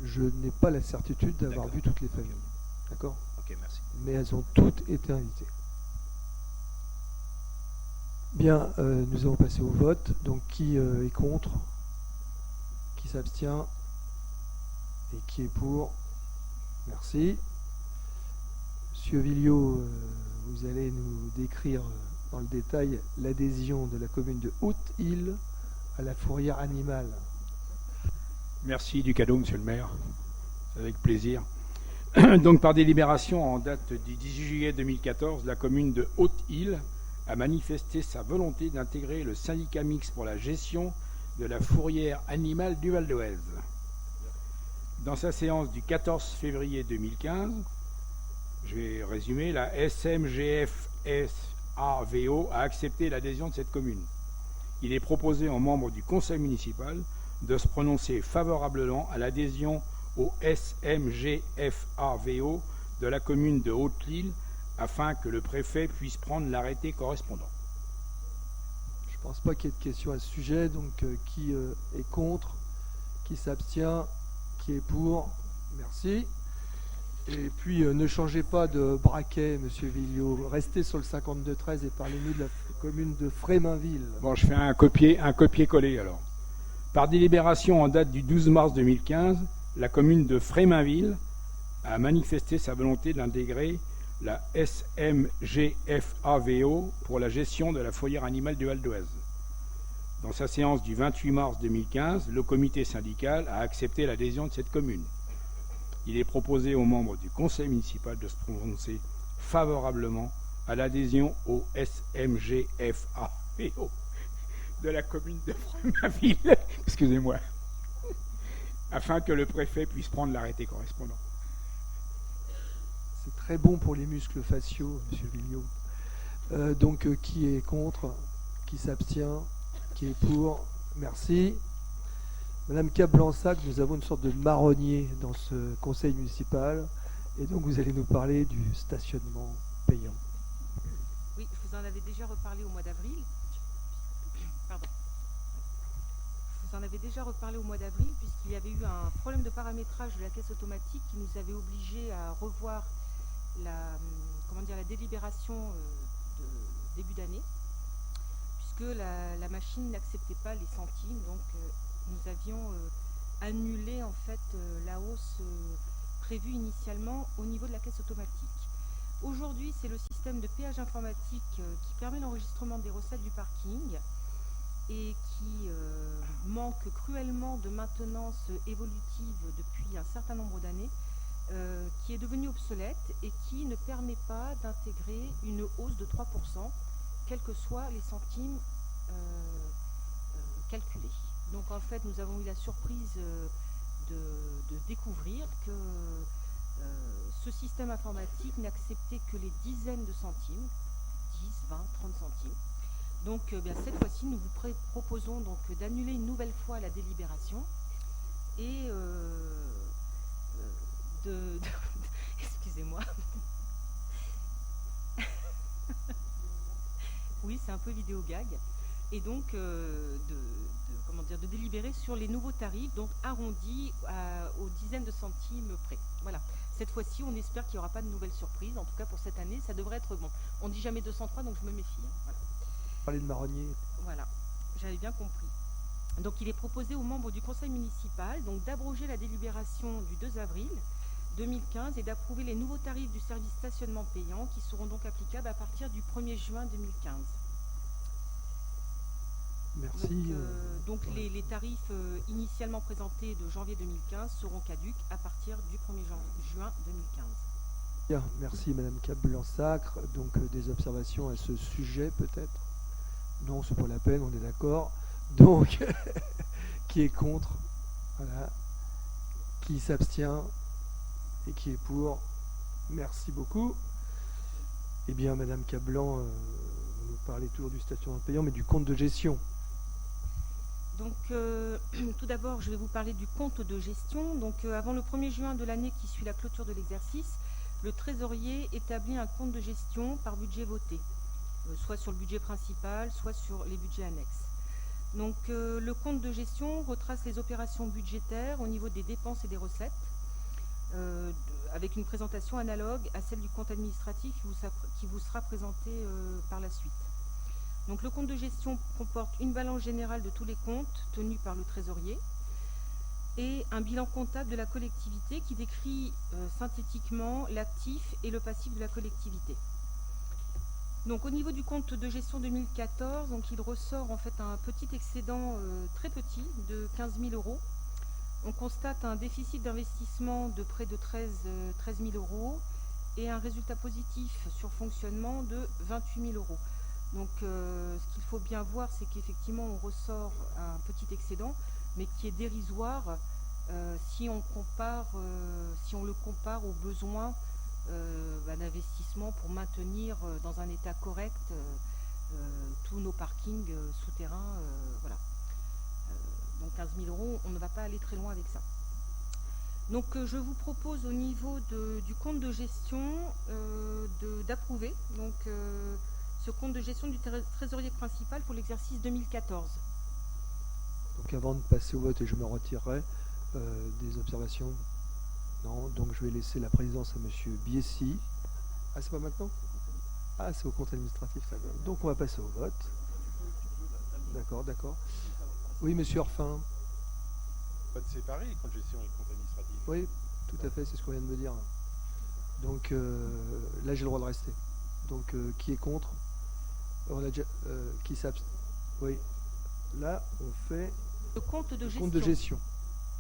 Je n'ai pas la certitude d'avoir vu toutes les familles. D'accord? Ok, merci. Mais elles ont toutes été invitées. Bien, nous allons passer au vote. Donc, qui est contre? Qui s'abstient? Et qui est pour? Merci. Monsieur Villot, vous allez nous décrire dans le détail l'adhésion de la commune de Haute-Île à la fourrière animale. Merci du cadeau, monsieur le maire. C'est avec plaisir. Donc, par délibération en date du 18 juillet 2014, la commune de Haute-Île a manifesté sa volonté d'intégrer le syndicat mixte pour la gestion de la fourrière animale du Val d'Oise. Dans sa séance du 14 février 2015, je vais résumer, la SMGF-SAVO a accepté l'adhésion de cette commune. Il est proposé aux membres du conseil municipal de se prononcer favorablement à l'adhésion au SMGF-AVO de la commune de Haute-Île afin que le préfet puisse prendre l'arrêté correspondant. Je ne pense pas qu'il y ait de questions à ce sujet, donc qui est contre, qui s'abstient, qui est pour? Merci. Et puis ne changez pas de braquet, monsieur Villot, restez sur le 52-13 et parlez-nous de la commune de Fréminville. Bon, je fais un copier-coller alors. Par délibération en date du 12 mars 2015, la commune de Fréminville a manifesté sa volonté d'intégrer la SMGF-AVO pour la gestion de la fourrière animale du Val d'Oise. Dans sa séance du 28 mars 2015, le comité syndical a accepté l'adhésion de cette commune. Il est proposé aux membres du conseil municipal de se prononcer favorablement à l'adhésion au SMGF-AVO de la commune de Fréminville, excusez-moi, afin que le préfet puisse prendre l'arrêté correspondant. C'est très bon pour les muscles faciaux, monsieur Villot. Donc, qui est contre? Qui s'abstient? Qui est pour? Merci. Madame Cap-Blansac, nous avons une sorte de marronnier dans ce conseil municipal. Et donc, vous allez nous parler du stationnement payant. Oui, je vous en avais déjà reparlé au mois d'avril. Pardon. Je vous en avais déjà reparlé au mois d'avril, puisqu'il y avait eu un problème de paramétrage de la caisse automatique qui nous avait obligés à revoir la délibération de début d'année, puisque la machine n'acceptait pas les centimes, donc nous avions annulé en fait la hausse prévue initialement au niveau de la caisse automatique. Aujourd'hui, c'est le système de péage informatique qui permet l'enregistrement des recettes du parking et qui manque cruellement de maintenance évolutive depuis un certain nombre d'années, qui est devenu obsolète et qui ne permet pas d'intégrer une hausse de 3%, quels que soient les centimes calculés. Donc en fait, nous avons eu la surprise de découvrir que ce système informatique n'acceptait que les dizaines de centimes, 10, 20, 30 centimes. Donc cette fois-ci, nous vous proposons donc d'annuler une nouvelle fois la délibération et excusez-moi. Oui, c'est un peu vidéo gag. Et donc de délibérer sur les nouveaux tarifs, donc arrondis aux dizaines de centimes près. Voilà. Cette fois-ci, on espère qu'il n'y aura pas de nouvelles surprises. En tout cas, pour cette année, ça devrait être bon. On dit jamais 203, donc je me méfie. Voilà. Parler de marronnier. Voilà, j'avais bien compris. Donc, il est proposé aux membres du conseil municipal donc d'abroger la délibération du 2 avril 2015 et d'approuver les nouveaux tarifs du service stationnement payant qui seront donc applicables à partir du 1er juin 2015. Merci. Donc les tarifs initialement présentés de janvier 2015 seront caducs à partir du 1er juin 2015. Bien, merci Madame Cap-Blanc-Sacre. Donc des observations à ce sujet peut-être? Non, c'est pas la peine, on est d'accord. Donc, qui est contre? Voilà. Qui s'abstient? Et qui est pour? Merci beaucoup. Eh bien, Madame Cap-Blanc, vous nous parlez toujours du stationnement payant, mais du compte de gestion. Donc, tout d'abord, je vais vous parler du compte de gestion. Donc, avant le 1er juin de l'année qui suit la clôture de l'exercice, le trésorier établit un compte de gestion par budget voté, soit sur le budget principal, soit sur les budgets annexes. Donc, le compte de gestion retrace les opérations budgétaires au niveau des dépenses et des recettes, avec une présentation analogue à celle du compte administratif qui vous sera présenté par la suite. Donc le compte de gestion comporte une balance générale de tous les comptes tenus par le trésorier et un bilan comptable de la collectivité qui décrit synthétiquement l'actif et le passif de la collectivité. Donc au niveau du compte de gestion 2014, donc il ressort en fait un petit excédent très petit de 15 000 euros. On constate un déficit d'investissement de près de 13 000 euros et un résultat positif sur fonctionnement de 28 000 euros. Donc ce qu'il faut bien voir, c'est qu'effectivement on ressort un petit excédent, mais qui est dérisoire si on le compare aux besoins d'investissement pour maintenir dans un état correct tous nos parkings souterrains. Voilà. Donc 15 000 euros, on ne va pas aller très loin avec ça. Donc je vous propose au niveau du compte de gestion d'approuver ce compte de gestion du trésorier principal pour l'exercice 2014. Donc avant de passer au vote, et je me retirerai, des observations? Non, donc je vais laisser la présidence à Monsieur Biessy. Ah, c'est pas maintenant? Ah, c'est au compte administratif. Ça. Donc on va passer au vote. D'accord, d'accord. Oui, Monsieur Orphin. Vote séparé, compte gestion et compte administratif. Oui, tout à fait, c'est ce qu'on vient de me dire. Donc là, j'ai le droit de rester. Donc qui est contre? On a déjà qui s'abstient? Oui. Là, on fait le compte de gestion. Compte de gestion.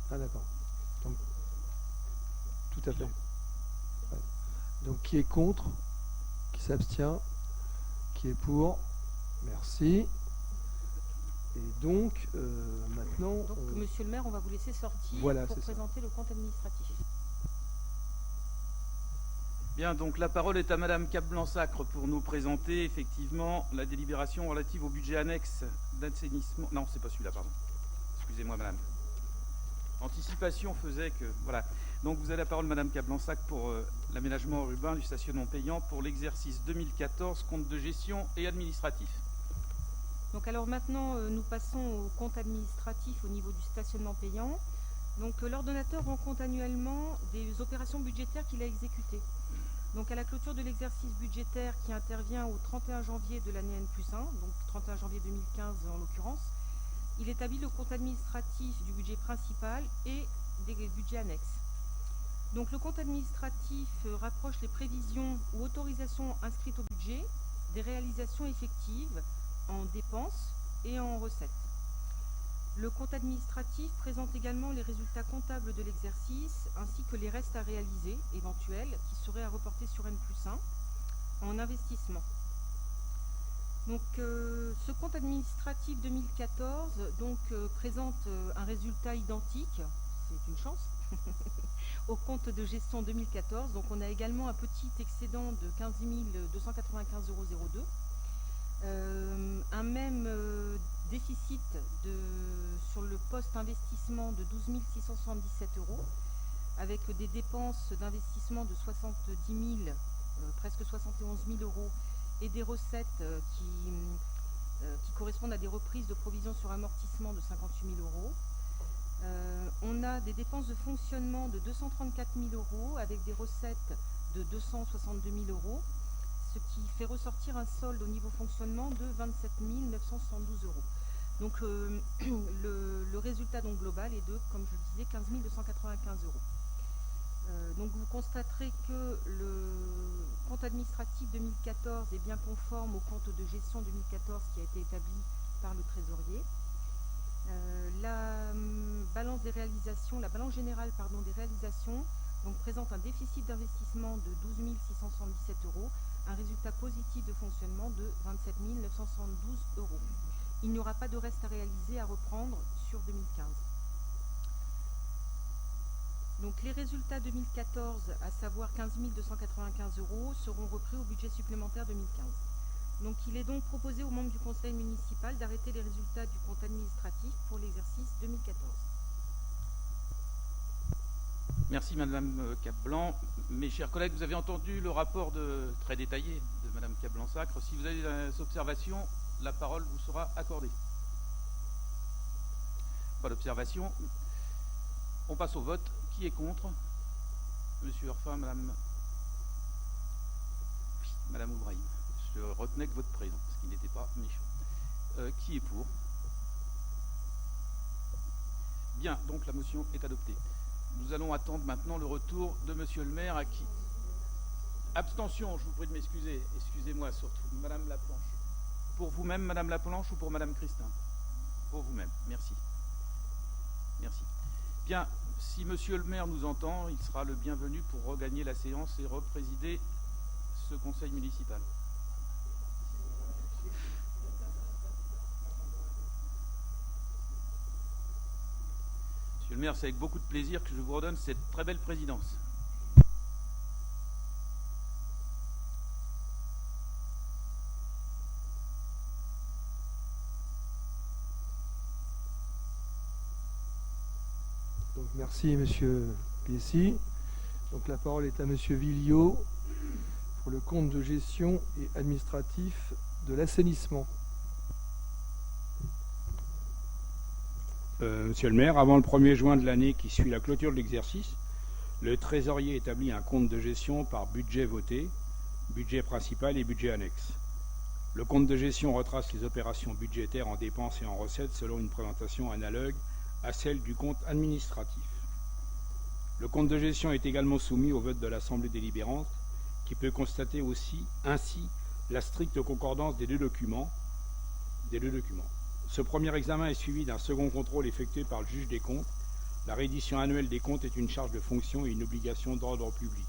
Ah d'accord. Donc tout à fait. Ouais. Donc qui est contre? Qui s'abstient? Qui est pour? Merci. Et donc maintenant. Donc Monsieur le maire, on va vous laisser sortir pour présenter le compte administratif. Bien, donc la parole est à Madame Cap-Blanc-Sacre pour nous présenter effectivement la délibération relative au budget annexe d'assainissement. Non, c'est pas celui-là, pardon. Excusez-moi, Madame. Anticipation faisait que... Voilà. Donc vous avez la parole, Madame Cap-Blanc-Sacre, pour l'aménagement urbain du stationnement payant pour l'exercice 2014, compte de gestion et administratif. Donc alors maintenant, nous passons au compte administratif au niveau du stationnement payant. Donc l'ordonnateur rend compte annuellement des opérations budgétaires qu'il a exécutées. Donc à la clôture de l'exercice budgétaire qui intervient au 31 janvier de l'année N+1, donc 31 janvier 2015 en l'occurrence, il établit le compte administratif du budget principal et des budgets annexes. Donc le compte administratif rapproche les prévisions ou autorisations inscrites au budget des réalisations effectives en dépenses et en recettes. Le compte administratif présente également les résultats comptables de l'exercice ainsi que les restes à réaliser éventuels qui seraient à reporter sur N+1 en investissement. Donc, ce compte administratif 2014 présente un résultat identique, c'est une chance, au compte de gestion 2014. Donc on a également un petit excédent de 15 295,02 €, un même déficit sur le poste investissement de 12 677 €, avec des dépenses d'investissement de 70 000, presque 71 000 € et des recettes qui correspondent à des reprises de provisions sur amortissement de 58 000 €. On a des dépenses de fonctionnement de 234 000 € avec des recettes de 262 000 €, ce qui fait ressortir un solde au niveau fonctionnement de 27 972 €. Donc le résultat global est de, comme je le disais, 15 295 €. Donc vous constaterez que le compte administratif 2014 est bien conforme au compte de gestion 2014 qui a été établi par le trésorier. La balance générale des réalisations présente un déficit d'investissement de 12 677 €, un résultat positif de fonctionnement de 27 972 €. Il n'y aura pas de reste à réaliser à reprendre sur 2015. Donc les résultats 2014, à savoir 15 295 €, seront repris au budget supplémentaire 2015. Donc il est donc proposé aux membres du conseil municipal d'arrêter les résultats du compte administratif pour l'exercice 2014. Merci Madame Capblanc. Mes chers collègues, vous avez entendu le rapport très détaillé de Madame Capblanc-Sacre. Si vous avez des observations, la parole vous sera accordée. Pas d'observation. On passe au vote. Qui est contre? Monsieur Urphin, Madame Oubrahim. Je retenais que votre prénom, ce qui n'était pas méchant. Qui est pour? Bien, donc la motion est adoptée. Nous allons attendre maintenant le retour de Monsieur le maire à qui... Abstention, je vous prie de m'excuser. Excusez-moi surtout. Madame Laplanche. Pour vous-même, Madame Laplanche, ou pour Madame Christin? Pour vous-même, merci. Merci. Bien, si Monsieur le maire nous entend, il sera le bienvenu pour regagner la séance et représider ce conseil municipal. Monsieur le maire, c'est avec beaucoup de plaisir que je vous redonne cette très belle présidence. Donc, merci Monsieur Piessy. Donc la parole est à Monsieur Villiot pour le compte de gestion et administratif de l'assainissement. Monsieur le maire, avant le 1er juin de l'année qui suit la clôture de l'exercice, le trésorier établit un compte de gestion par budget voté, budget principal et budget annexe. Le compte de gestion retrace les opérations budgétaires en dépenses et en recettes selon une présentation analogue à celle du compte administratif. Le compte de gestion est également soumis au vote de l'Assemblée délibérante qui peut constater aussi ainsi la stricte concordance des deux documents. Ce premier examen est suivi d'un second contrôle effectué par le juge des comptes. La réédition annuelle des comptes est une charge de fonction et une obligation d'ordre public.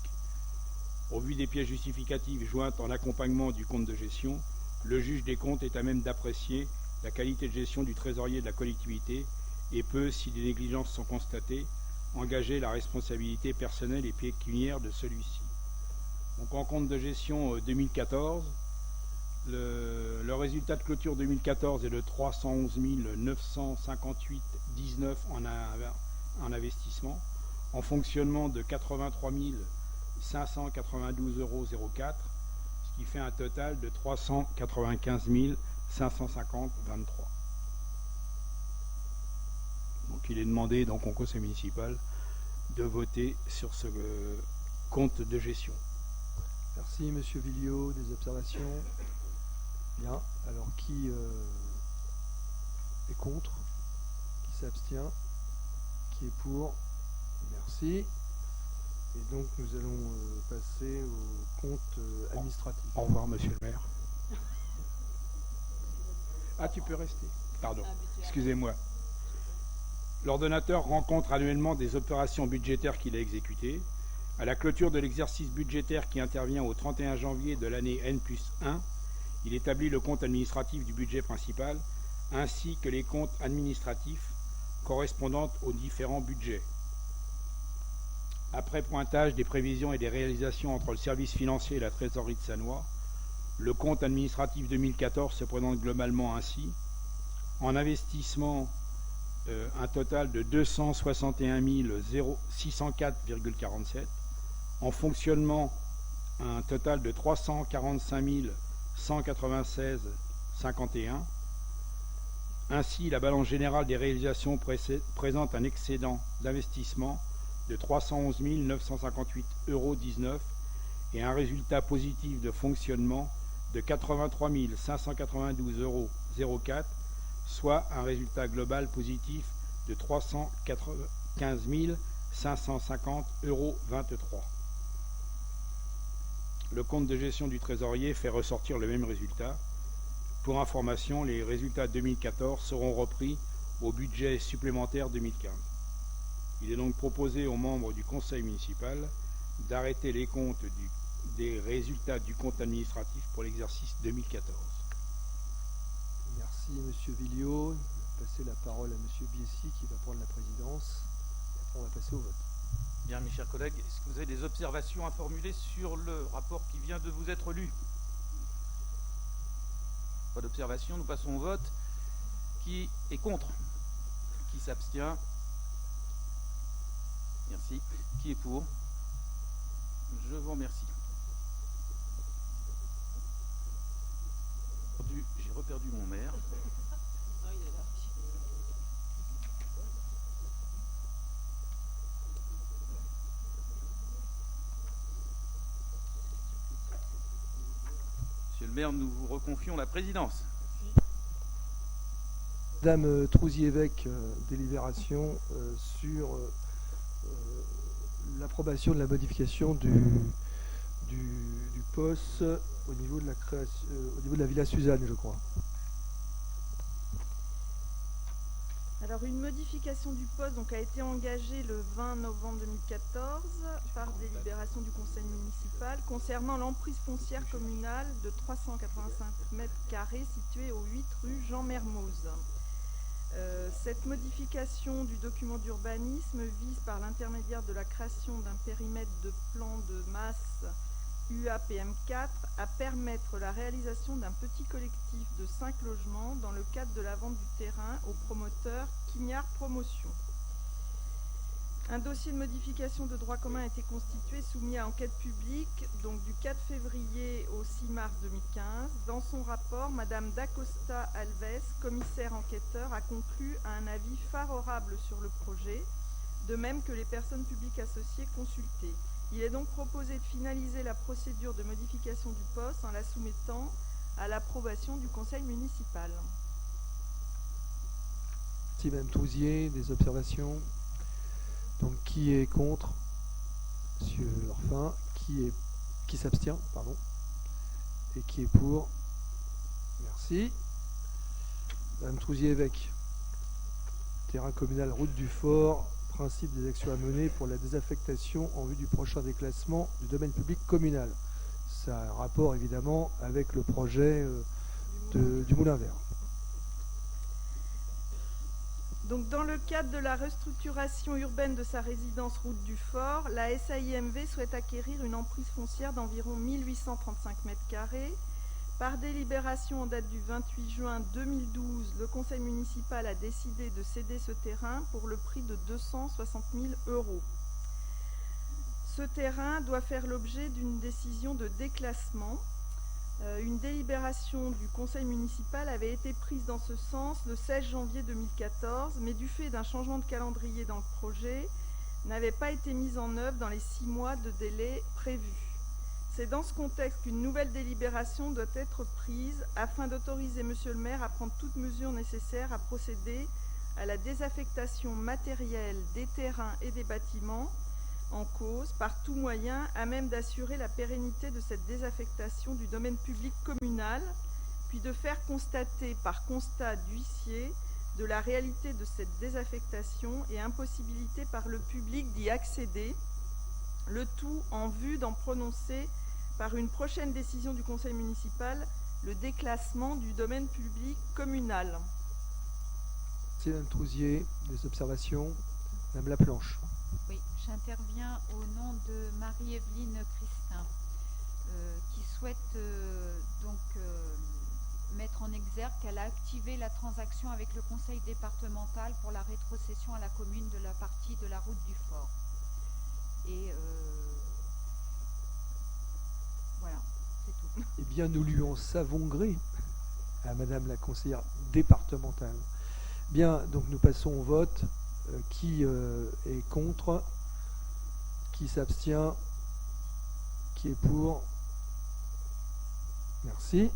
Au vu des pièces justificatives jointes en accompagnement du compte de gestion, le juge des comptes est à même d'apprécier la qualité de gestion du trésorier de la collectivité et peut, si des négligences sont constatées, engager la responsabilité personnelle et pécuniaire de celui-ci. Donc en compte de gestion 2014, le résultat de clôture 2014 est de 311 958,19 en investissement, en fonctionnement de 83 592,04 €, ce qui fait un total de 395 550,23 €. Donc il est demandé donc au conseil municipal de voter sur ce compte de gestion. Merci Monsieur Villiot. Des observations? Bien. Alors qui est contre? Qui s'abstient? Qui est pour? Merci. Et donc nous allons passer au compte administratif. Au revoir Monsieur le maire. Ah, tu peux rester. Pardon, excusez-moi. L'ordonnateur rencontre annuellement des opérations budgétaires qu'il a exécutées. À la clôture de l'exercice budgétaire qui intervient au 31 janvier de l'année N+1, il établit le compte administratif du budget principal ainsi que les comptes administratifs correspondant aux différents budgets. Après pointage des prévisions et des réalisations entre le service financier et la trésorerie de Sannois, le compte administratif 2014 se présente globalement ainsi. En investissement, un total de 261 604,47. En fonctionnement, un total de 345 196,51. Ainsi, la balance générale des réalisations présente un excédent d'investissement de 311 958,19 € et un résultat positif de fonctionnement de 83 592,04 €, soit un résultat global positif de 315 550,23 €. Le compte de gestion du trésorier fait ressortir le même résultat. Pour information, les résultats 2014 seront repris au budget supplémentaire 2015. Il est donc proposé aux membres du conseil municipal d'arrêter les comptes des résultats du compte administratif pour l'exercice 2014. Merci Monsieur Villot. Je vais passer la parole à Monsieur Biessy qui va prendre la présidence. Après, on va passer au vote. Bien, mes chers collègues, est-ce que vous avez des observations à formuler sur le rapport qui vient de vous être lu? Pas d'observation, nous passons au vote. Qui est contre? Qui s'abstient? Merci. Qui est pour? Je vous remercie. J'ai reperdu mon maire. Monsieur le maire, nous vous reconfions la présidence. Madame Trouzy-Évêque, délibération sur l'approbation de la modification du poste au niveau de la création, au niveau de la Villa Suzanne, je crois. Alors une modification du poste a été engagée le 20 novembre 2014 par délibération du conseil municipal concernant l'emprise foncière communale de 385 m² située au 8 rue Jean Mermoz. Cette modification du document d'urbanisme vise par l'intermédiaire de la création d'un périmètre de plan de masse UAPM4 à permettre la réalisation d'un petit collectif de 5 logements dans le cadre de la vente du terrain au promoteur Quignard Promotion. Un dossier de modification de droit commun a été constitué, soumis à enquête publique, donc du 4 février au 6 mars 2015. Dans son rapport, Madame D'Acosta Alves, commissaire enquêteur, a conclu à un avis favorable sur le projet, de même que les personnes publiques associées consultées. Il est donc proposé de finaliser la procédure de modification du poste en la soumettant à l'approbation du conseil municipal. Si Madame Trouzier, des observations? Donc qui est contre? Monsieur Orphin. Qui s'abstient, pardon. Et qui est pour? Merci. Madame Trouzier-Évêque. Terrain communal route du Fort. Principe des actions à mener pour la désaffectation en vue du prochain déclassement du domaine public communal. Ça a un rapport évidemment avec le projet du Moulin Vert. Donc, dans le cadre de la restructuration urbaine de sa résidence route du Fort, la SAIMV souhaite acquérir une emprise foncière d'environ 1835 m². Par délibération en date du 28 juin 2012, le conseil municipal a décidé de céder ce terrain pour le prix de 260 000 €. Ce terrain doit faire l'objet d'une décision de déclassement. Une délibération du conseil municipal avait été prise dans ce sens le 16 janvier 2014, mais du fait d'un changement de calendrier dans le projet, n'avait pas été mise en œuvre dans les 6 mois de délai prévus. C'est dans ce contexte qu'une nouvelle délibération doit être prise afin d'autoriser Monsieur le maire à prendre toutes mesures nécessaires à procéder à la désaffectation matérielle des terrains et des bâtiments en cause par tout moyen à même d'assurer la pérennité de cette désaffectation du domaine public communal, puis de faire constater par constat d'huissier de la réalité de cette désaffectation et impossibilité par le public d'y accéder, le tout en vue d'en prononcer par une prochaine décision du conseil municipal le déclassement du domaine public communal. C'est Mme Trousier, des observations. Madame Laplanche. Oui, j'interviens au nom de Marie-Evelyne Christin, qui souhaite mettre en exergue qu'elle a activé la transaction avec le conseil départemental pour la rétrocession à la commune de la partie de la route du Fort. Et voilà, c'est tout. Eh bien, nous lui en savons gré à Madame la conseillère départementale. Bien, donc nous passons au vote. Qui est contre? Qui s'abstient? Qui est pour? Merci.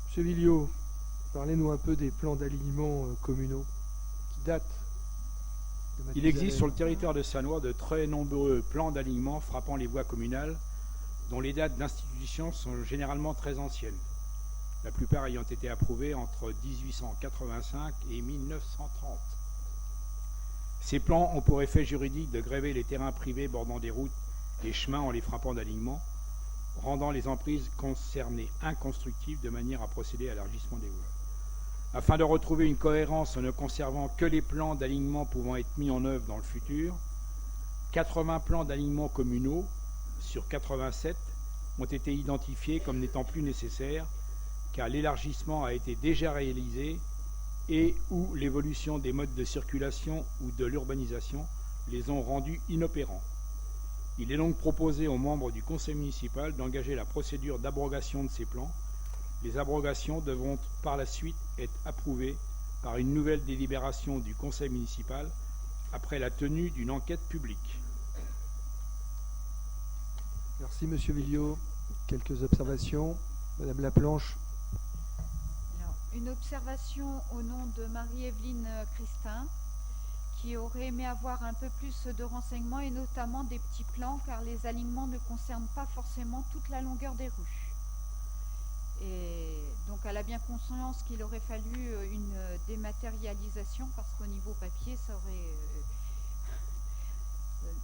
Monsieur Villot, parlez-nous un peu des plans d'alignement communaux qui datent de Il existe sur le territoire de Sannois de très nombreux plans d'alignement frappant les voies communales, dont les dates d'institution sont généralement très anciennes, la plupart ayant été approuvés entre 1885 et 1930. Ces plans ont pour effet juridique de gréver les terrains privés bordant des routes et chemins en les frappant d'alignement, rendant les emprises concernées inconstructives de manière à procéder à l'élargissement des voies. Afin de retrouver une cohérence en ne conservant que les plans d'alignement pouvant être mis en œuvre dans le futur, 80 plans d'alignement communaux sur 87 ont été identifiés comme n'étant plus nécessaires car l'élargissement a été déjà réalisé et où l'évolution des modes de circulation ou de l'urbanisation les ont rendus inopérants. Il est donc proposé aux membres du conseil municipal d'engager la procédure d'abrogation de ces plans. Les abrogations devront par la suite être approuvées par une nouvelle délibération du conseil municipal après la tenue d'une enquête publique. Merci Monsieur Villot. Quelques observations. Madame Laplanche. Une observation au nom de Marie-Evelyne Christin, qui aurait aimé avoir un peu plus de renseignements et notamment des petits plans, car les alignements ne concernent pas forcément toute la longueur des rues. Et donc elle a bien conscience qu'il aurait fallu une dématérialisation, parce qu'au niveau papier, ça aurait,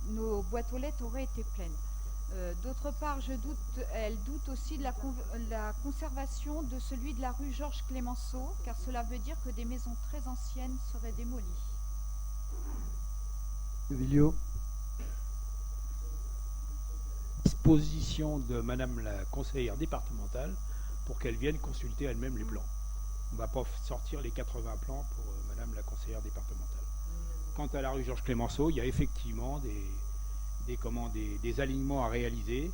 nos boîtes aux lettres auraient été pleines. D'autre part, elle doute aussi de la conservation de celui de la rue Georges Clémenceau, car cela veut dire que des maisons très anciennes seraient démolies. Villot. Disposition de Madame la conseillère départementale pour qu'elle vienne consulter elle-même les plans. On ne va pas sortir les 80 plans pour Madame la conseillère départementale. Quant à la rue Georges Clémenceau, il y a effectivement des alignements à réaliser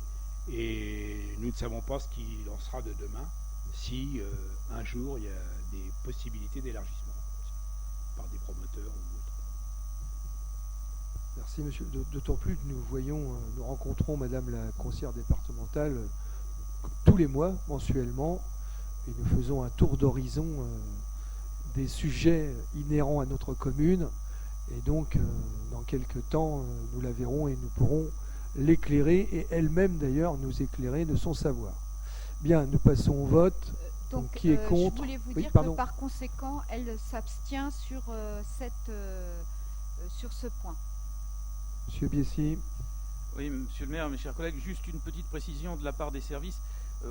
et nous ne savons pas ce qu'il en sera de demain si un jour il y a des possibilités d'élargissement par des promoteurs ou autres. Merci monsieur. D'autant plus que nous rencontrons Madame la conseillère départementale tous les mois, mensuellement, et nous faisons un tour d'horizon des sujets inhérents à notre commune. Et donc, dans quelques temps, nous la verrons et nous pourrons l'éclairer, et elle-même d'ailleurs nous éclairer de son savoir. Bien, nous passons au vote. Donc qui est contre? Je voulais vous dire pardon. que par conséquent, elle s'abstient sur ce point. Monsieur Biessy. Oui, monsieur le maire, mes chers collègues, juste une petite précision de la part des services.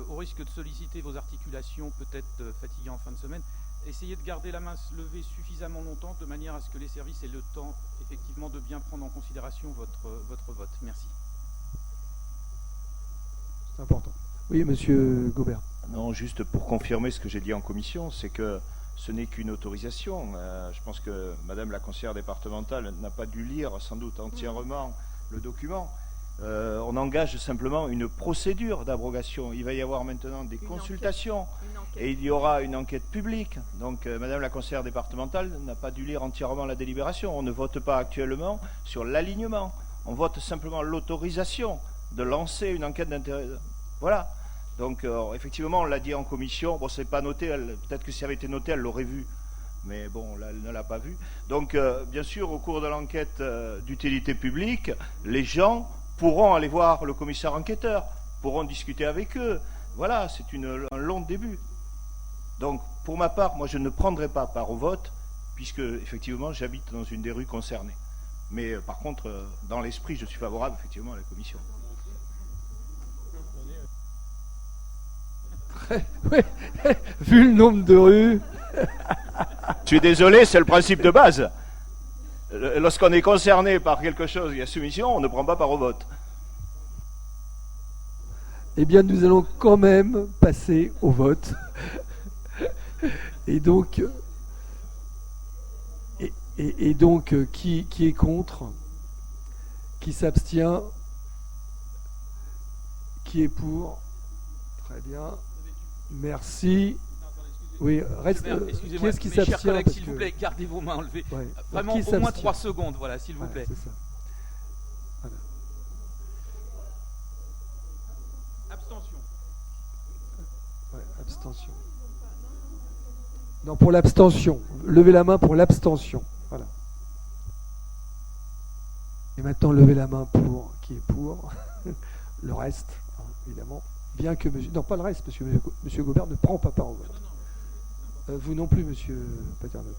Au risque de solliciter vos articulations, peut-être fatiguées en fin de semaine, essayez de garder la main levée suffisamment longtemps de manière à ce que les services aient le temps effectivement de bien prendre en considération votre vote. Merci. C'est important. Oui, monsieur Gobert. Non, juste pour confirmer ce que j'ai dit en commission, c'est que ce n'est qu'une autorisation. Je pense que Madame la conseillère départementale n'a pas dû lire sans doute entièrement le document. On engage simplement une procédure d'abrogation. Il va y avoir maintenant des consultations et il y aura une enquête publique. Donc Madame la conseillère départementale n'a pas dû lire entièrement la délibération. On ne vote pas actuellement sur l'alignement. On vote simplement l'autorisation de lancer une enquête d'intérêt. Voilà. Donc effectivement, on l'a dit en commission. Bon, c'est pas noté. Peut-être que si ça avait été noté, elle l'aurait vu. Mais bon, là, elle ne l'a pas vu. Donc bien sûr, au cours de l'enquête d'utilité publique, les gens pourront aller voir le commissaire enquêteur, pourront discuter avec eux. Voilà, c'est un long début. Donc, pour ma part, moi je ne prendrai pas part au vote, puisque effectivement j'habite dans une des rues concernées. Mais par contre, dans l'esprit, je suis favorable effectivement à la commission. Oui, vu le nombre de rues. Je suis désolé, c'est le principe de base. Lorsqu'on est concerné par quelque chose, il y a soumission, on ne prend pas part au vote. Eh bien, nous allons quand même passer au vote. Et donc, qui est contre? Qui s'abstient? Qui est pour? Très bien. Merci. Oui, reste. Excusez-moi, Qui est-ce qui mes chers s'abstient? collègues, Parce s'il vous que- plaît, gardez vos mains levées. Ouais. Vraiment, Qui au moins s'abstient 3 secondes, voilà, s'il vous Voilà, plaît. c'est ça. Voilà. Abstention. Ouais, abstention. Non, pour l'abstention. Levez la main pour l'abstention. Voilà. Et maintenant, levez la main pour qui est pour. Le reste, hein, évidemment. Bien que monsieur. Non, pas le reste, monsieur Gobert ne prend pas part au vote. Vous non plus, monsieur Paternotte.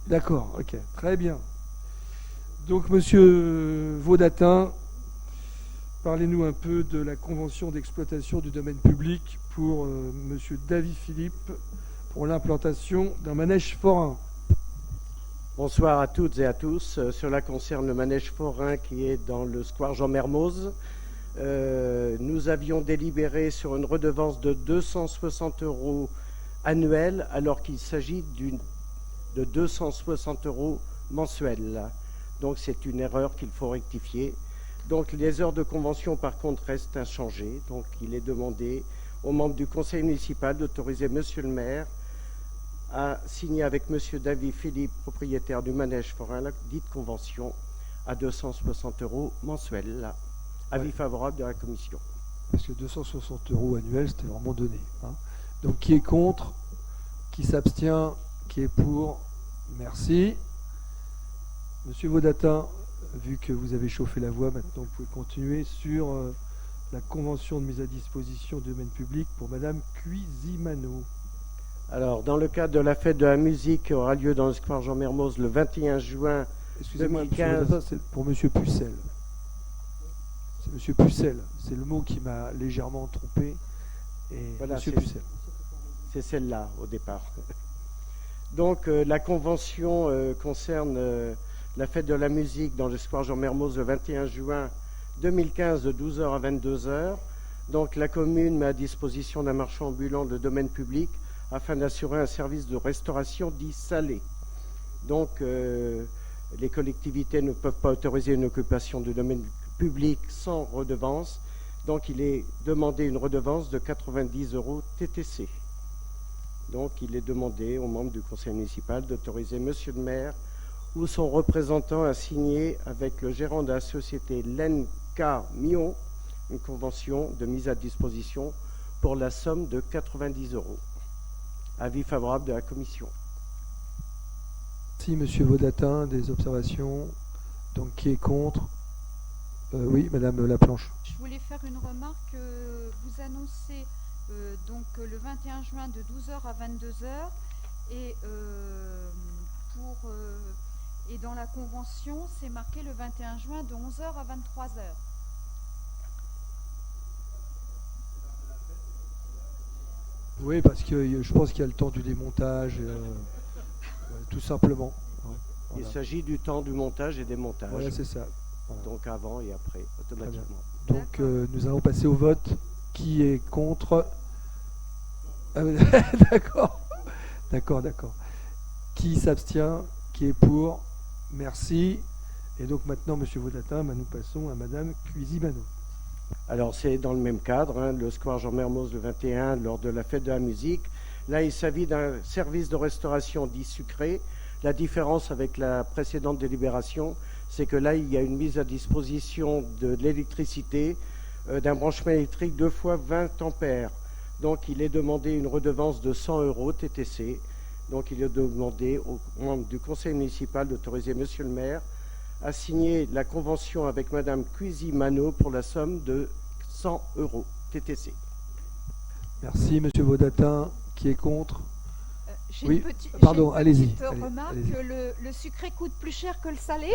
D'accord, ok, très bien. Donc, monsieur Vaudatin, parlez-nous un peu de la convention d'exploitation du domaine public pour monsieur David Philippe pour l'implantation d'un manège forain. Bonsoir à toutes et à tous. Cela concerne le manège forain qui est dans le square Jean Mermoz. Nous avions délibéré sur une redevance de 260 € annuels alors qu'il s'agit de 260 € mensuels. Donc c'est une erreur qu'il faut rectifier. Donc les heures de convention par contre restent inchangées. Donc il est demandé aux membres du conseil municipal d'autoriser monsieur le maire à signer avec monsieur David Philippe, propriétaire du manège forain, la dite convention à 260 € mensuels. Avis favorable de la commission. Parce que 260 € annuels, c'était vraiment donné. Hein. Donc qui est contre? Qui s'abstient? Qui est pour? Merci. Monsieur Vaudatin, vu que vous avez chauffé la voie, maintenant vous pouvez continuer sur la convention de mise à disposition du domaine public pour madame Cuisimano. Alors, dans le cadre de la fête de la musique qui aura lieu dans le square Jean Mermoz le 21 juin Excusez-moi, 2015. monsieur Vaudatin, c'est pour monsieur Pucelle. C'est monsieur Pucelle. C'est le mot qui m'a légèrement trompé. Et Voilà, monsieur c'est- Pucelle. C'est celle-là au départ. Donc la convention concerne la fête de la musique dans le square Jean Mermoz le 21 juin 2015 de 12h à 22h. Donc la commune met à disposition d'un marchand ambulant de domaine public afin d'assurer un service de restauration dit salé. Donc les collectivités ne peuvent pas autoriser une occupation du domaine public sans redevance. Donc il est demandé une redevance de 90 € TTC. Donc il est demandé aux membres du conseil municipal d'autoriser monsieur le maire ou son représentant à signer avec le gérant de la société Lenka Mion une convention de mise à disposition pour la somme de 90 €. Avis favorable de la commission. Merci monsieur Vaudatin, des observations. Donc qui est contre? Oui, madame Laplanche. Je voulais faire une remarque. Vous annoncez donc le 21 juin de 12h à 22h et, et dans la convention, c'est marqué le 21 juin de 11h à 23h. Oui, parce que je pense qu'il y a le temps du démontage, tout simplement. Ouais, Il voilà. s'agit du temps du montage et des montages. Voilà, c'est ça. Voilà. Donc avant et après, automatiquement. Donc nous allons passer au vote. Qui est contre? Ah, oui, d'accord. D'accord. Qui s'abstient? Qui est pour? Merci. Et donc maintenant, monsieur Vaudatin, nous passons à madame Cuisimano. Alors c'est dans le même cadre, hein, le square Jean Mermoz le 21 lors de la fête de la musique. Là il s'agit d'un service de restauration dit sucré. La différence avec la précédente délibération, c'est que là il y a une mise à disposition de l'électricité, d'un branchement électrique 2 fois 20 ampères. Donc il est demandé une redevance de 100 € TTC. Donc il est demandé aux membres du conseil municipal d'autoriser monsieur le maire à signer la convention avec madame Cuisimano pour la somme de 100 € TTC. Merci monsieur Vaudatin. Qui est contre? J'ai Oui, une petite, pardon, j'ai une allez-y, petite remarque. allez-y. Le sucré coûte plus cher que le salé.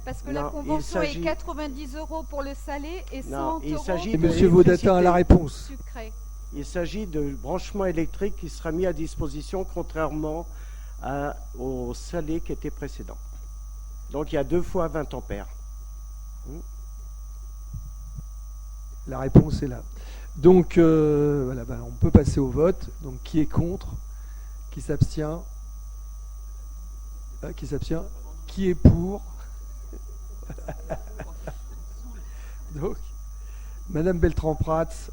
Parce que la Non, convention il est s'agit- 90 € pour le salé et 100 Non, il € s'agit Et de pour Monsieur Vaudatin a la l'électricité. réponse. sucré. Il s'agit de branchement électrique qui sera mis à disposition contrairement au salé qui était précédent. Donc il y a 2 fois 20 ampères. La réponse est là. Donc, voilà, on peut passer au vote. Donc, qui est contre? Qui s'abstient? Qui s'abstient? Qui est pour? Donc, Madame Beltran-Prats,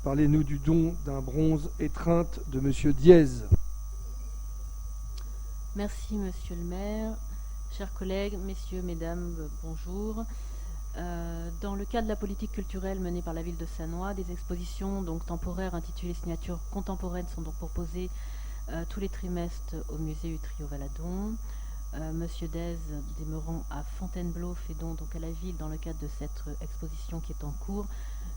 parlez-nous du don d'un bronze étreinte de Monsieur Diez. Merci, Monsieur le maire. Chers collègues, messieurs, mesdames, bonjour. Dans le cadre de la politique culturelle menée par la ville de Sannois, des expositions donc temporaires intitulées Signatures contemporaines sont donc proposées tous les trimestres au musée Utrio-Valadon. Monsieur Dez, demeurant à Fontainebleau, fait don donc à la ville, dans le cadre de cette exposition qui est en cours,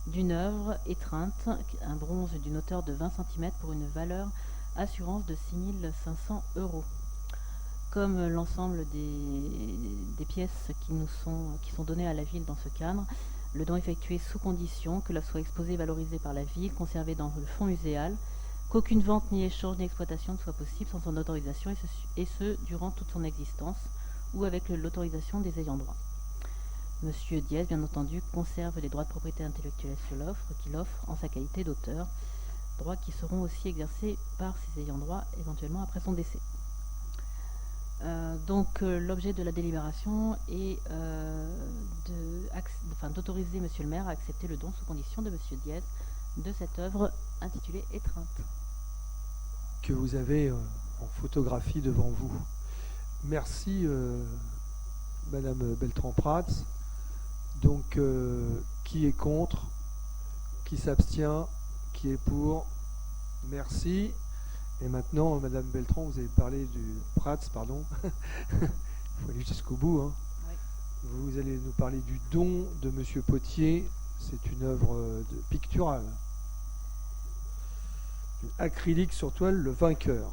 d'une œuvre étreinte, un bronze d'une hauteur de 20 cm pour une valeur assurance de 6 500 €. Comme l'ensemble des pièces qui sont données à la ville dans ce cadre, le don est effectué sous condition que l'œuvre soit exposée et valorisée par la ville, conservée dans le fonds muséal, qu'aucune vente, ni échange, ni exploitation ne soit possible sans son autorisation, et ce durant toute son existence, ou avec l'autorisation des ayants droit. Monsieur Diez, bien entendu, conserve les droits de propriété intellectuelle sur l'offre qu'il offre en sa qualité d'auteur, droits qui seront aussi exercés par ses ayants droit éventuellement après son décès. Donc l'objet de la délibération est d'autoriser Monsieur le maire à accepter le don sous condition de Monsieur Diez de cette œuvre intitulée Étreinte. Que vous avez en photographie devant vous. Merci Madame Beltran-Prats. Donc qui est contre? Qui s'abstient? Qui est pour? Merci. Et maintenant, Madame Beltran, vous avez parlé du Prats, pardon. Il faut aller jusqu'au bout. Hein. Oui. Vous allez nous parler du don de Monsieur Potier. C'est une œuvre picturale. Une acrylique sur toile, le vainqueur.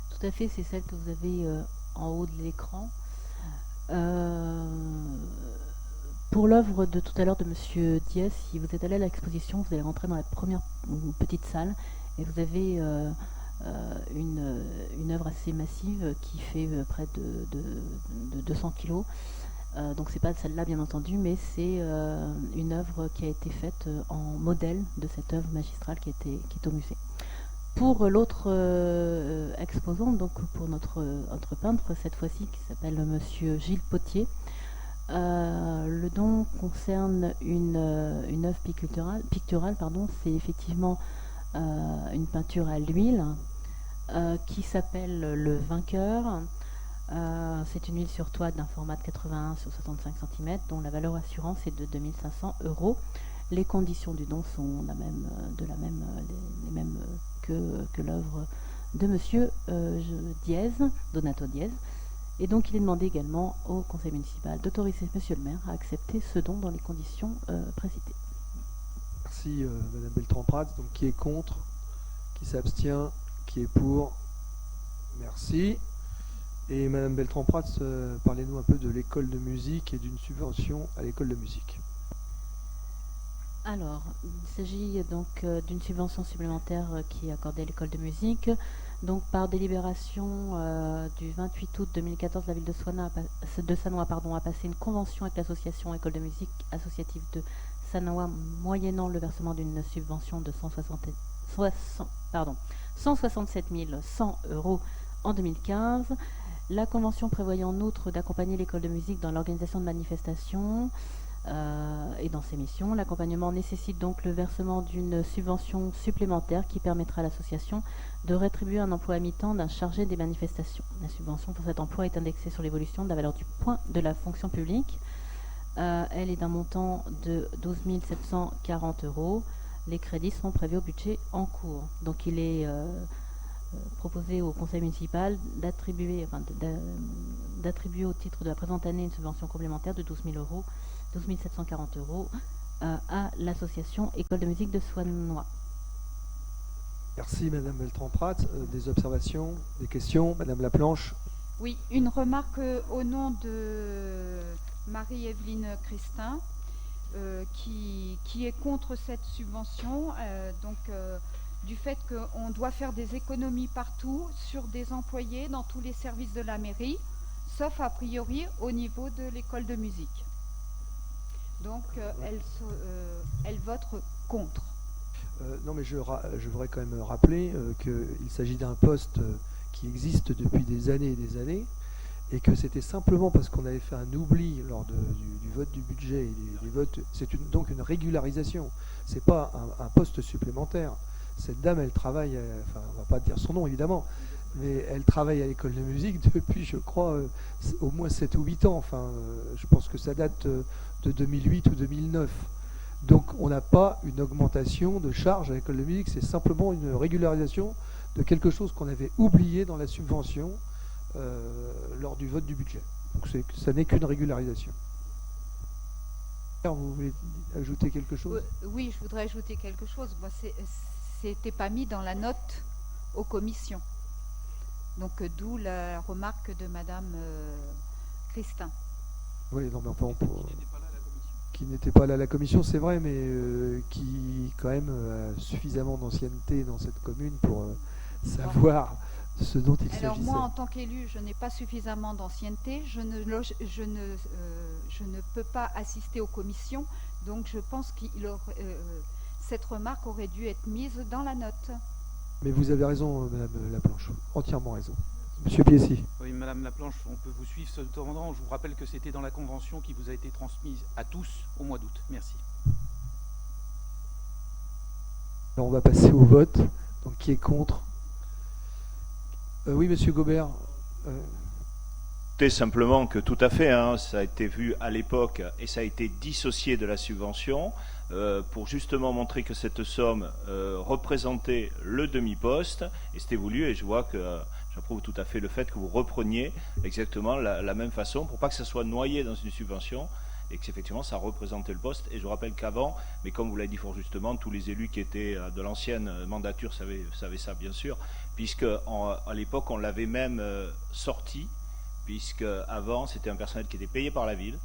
Tout à fait, c'est celle que vous avez en haut de l'écran. Pour l'œuvre de tout à l'heure de Monsieur Diez, si vous êtes allé à l'exposition, vous allez rentrer dans la première petite salle et vous avez une œuvre assez massive qui fait près de 200 kilos. Donc c'est pas celle-là bien entendu, mais c'est une œuvre qui a été faite en modèle de cette œuvre magistrale qui est au musée. Pour l'autre exposant, donc pour notre peintre cette fois-ci qui s'appelle Monsieur Gilles Potier, le don concerne une œuvre picturale, c'est effectivement une peinture à l'huile qui s'appelle Le Vainqueur. C'est une huile sur toile d'un format de 81 sur 65 cm dont la valeur assurance est de 2500 €. Les conditions du don sont les mêmes que l'œuvre de Monsieur Diez, Donato Diez. Et donc il est demandé également au conseil municipal d'autoriser Monsieur le maire à accepter ce don dans les conditions précitées. Merci Madame Beltran-Prats. Donc qui est contre? Qui s'abstient? Qui est pour? Merci. Et Madame Beltran-Prats, parlez-nous un peu de l'école de musique et d'une subvention à l'école de musique. Alors, il s'agit donc d'une subvention supplémentaire qui est accordée à l'école de musique. Donc, par délibération du 28 août 2014, la ville de Sannois a passé une convention avec l'association École de musique associative de Sannois, moyennant le versement d'une subvention de 167 100 € en 2015. La convention prévoyait en outre d'accompagner l'école de musique dans l'organisation de manifestations et dans ses missions. L'accompagnement nécessite donc le versement d'une subvention supplémentaire qui permettra à l'association de rétribuer un emploi à mi-temps d'un chargé des manifestations. La subvention pour cet emploi est indexée sur l'évolution de la valeur du point de la fonction publique. Elle est d'un montant de 12 740 €. Les crédits sont prévus au budget en cours. Donc il est proposé au conseil municipal d'attribuer au titre de la présente année une subvention complémentaire de 12 740 € à l'association École de musique de Sannois. Merci Madame Beltran-Prat. Des observations, des questions, Madame Laplanche. Oui, une remarque au nom de Marie-Evelyne Christin, qui est contre cette subvention, du fait qu'on doit faire des économies partout sur des employés dans tous les services de la mairie, sauf a priori au niveau de l'école de musique. Donc elle vote contre. Non, mais je voudrais quand même rappeler qu'il s'agit d'un poste qui existe depuis des années et des années, et que c'était simplement parce qu'on avait fait un oubli lors du vote du budget et des votes. C'est donc une régularisation. C'est pas un poste supplémentaire. Cette dame, elle travaille, enfin, on va pas dire son nom évidemment, mais elle travaille à l'école de musique depuis, je crois, au moins 7 ou 8 ans. Enfin, je pense que ça date de 2008 ou 2009. Donc on n'a pas une augmentation de charges à l'école de musique, c'est simplement une régularisation de quelque chose qu'on avait oublié dans la subvention lors du vote du budget. Donc ça n'est qu'une régularisation. Vous voulez ajouter quelque chose ? Oui, je voudrais ajouter quelque chose. Moi, c'était pas mis dans la note aux commissions. Donc d'où la remarque de Madame Christin. Oui, non, mais qui n'était pas là à la commission, c'est vrai, mais qui quand même a suffisamment d'ancienneté dans cette commune pour savoir ce dont il s'agissait. Alors moi, en tant qu'élu, je n'ai pas suffisamment d'ancienneté, je ne peux pas assister aux commissions, donc je pense que cette remarque aurait dû être mise dans la note. Mais vous avez raison, Madame Laplanche, entièrement raison. Monsieur Piessy. Oui, Madame Laplanche, on peut vous suivre cependant. Je vous rappelle que c'était dans la convention qui vous a été transmise à tous au mois d'août. Merci. Alors on va passer au vote. Donc qui est contre ? Oui, Monsieur Gobert. Simplement que tout à fait, ça a été vu à l'époque et ça a été dissocié de la subvention pour justement montrer que cette somme représentait le demi-poste et c'était voulu, et je vois que j'approuve tout à fait le fait que vous repreniez exactement la même façon pour pas que ça soit noyé dans une subvention et qu'effectivement ça représentait le poste. Et je rappelle qu'avant, mais comme vous l'avez dit fort justement, tous les élus qui étaient de l'ancienne mandature savaient ça bien sûr, puisque à l'époque on l'avait même sorti, puisque avant c'était un personnel qui était payé par la ville,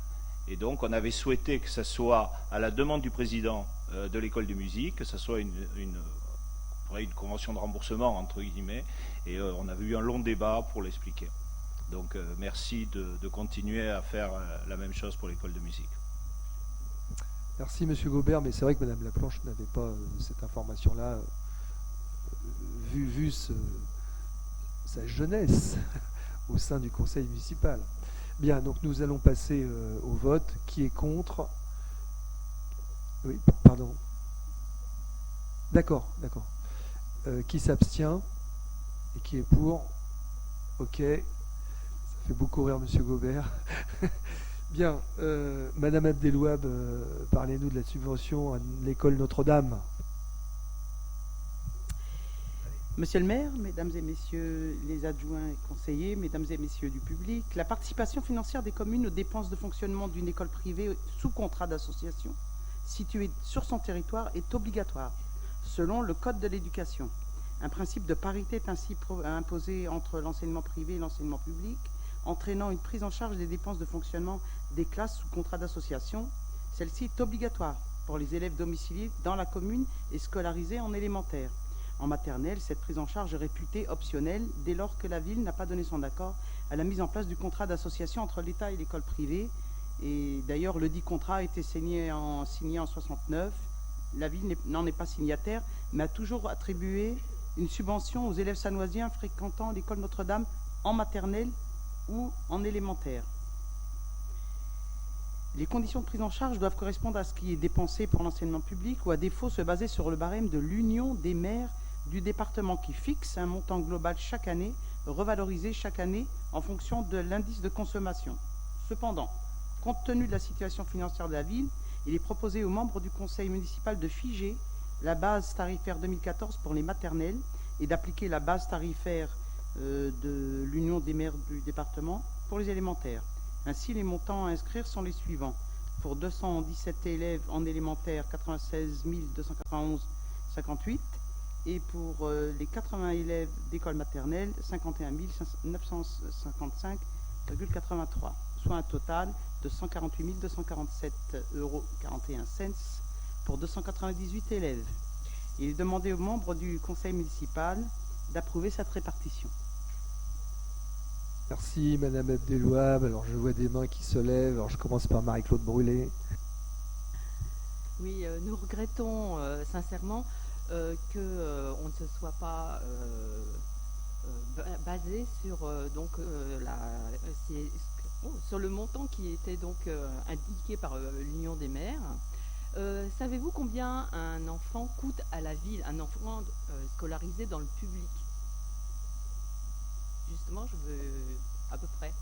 et donc on avait souhaité que ça soit à la demande du président de l'école de musique, que ça soit une convention de remboursement entre guillemets, et on avait eu un long débat pour l'expliquer. Donc merci de continuer à faire la même chose pour l'école de musique. Merci Monsieur Gobert, mais c'est vrai que Madame Laplanche n'avait pas cette information-là, vu sa jeunesse au sein du conseil municipal. Bien, donc nous allons passer au vote. Qui est contre ? Oui, pardon. D'accord. Qui s'abstient ? Et qui est pour ? Ok. Ça fait beaucoup rire Monsieur Gobert. Bien, Madame Abdelouab, parlez-nous de la subvention à l'école Notre-Dame. Monsieur le maire, mesdames et messieurs les adjoints et conseillers, mesdames et messieurs du public, la participation financière des communes aux dépenses de fonctionnement d'une école privée sous contrat d'association située sur son territoire est obligatoire, selon le Code de l'éducation. Un principe de parité est ainsi imposé entre l'enseignement privé et l'enseignement public, entraînant une prise en charge des dépenses de fonctionnement des classes sous contrat d'association. Celle-ci est obligatoire pour les élèves domiciliés dans la commune et scolarisés en élémentaire. En maternelle, cette prise en charge est réputée optionnelle dès lors que la ville n'a pas donné son accord à la mise en place du contrat d'association entre l'État et l'école privée. Et d'ailleurs, le dit contrat a été signé en 1969. La ville n'en est pas signataire, mais a toujours attribué une subvention aux élèves sanoisiens fréquentant l'école Notre-Dame en maternelle ou en élémentaire. Les conditions de prise en charge doivent correspondre à ce qui est dépensé pour l'enseignement public ou à défaut se baser sur le barème de l'Union des maires du département qui fixe un montant global chaque année, revalorisé chaque année en fonction de l'indice de consommation. Cependant, compte tenu de la situation financière de la ville, il est proposé aux membres du conseil municipal de figer la base tarifaire 2014 pour les maternelles et d'appliquer la base tarifaire de l'Union des maires du département pour les élémentaires. Ainsi, les montants à inscrire sont les suivants. Pour 217 élèves en élémentaire, 96 291,58 €. Et pour les 80 élèves d'école maternelle, 51 955,83, soit un total de 148 247,41 € pour 298 élèves. Il est demandé aux membres du conseil municipal d'approuver cette répartition. Merci Madame Abdelouab. Alors je vois des mains qui se lèvent. Alors je commence par Marie-Claude Brûlé. Oui, nous regrettons sincèrement qu'on ne se soit pas basé sur sur le montant qui était donc indiqué par l'Union des maires. Savez-vous combien un enfant coûte à la ville, un enfant scolarisé dans le public? Justement, je veux à peu près.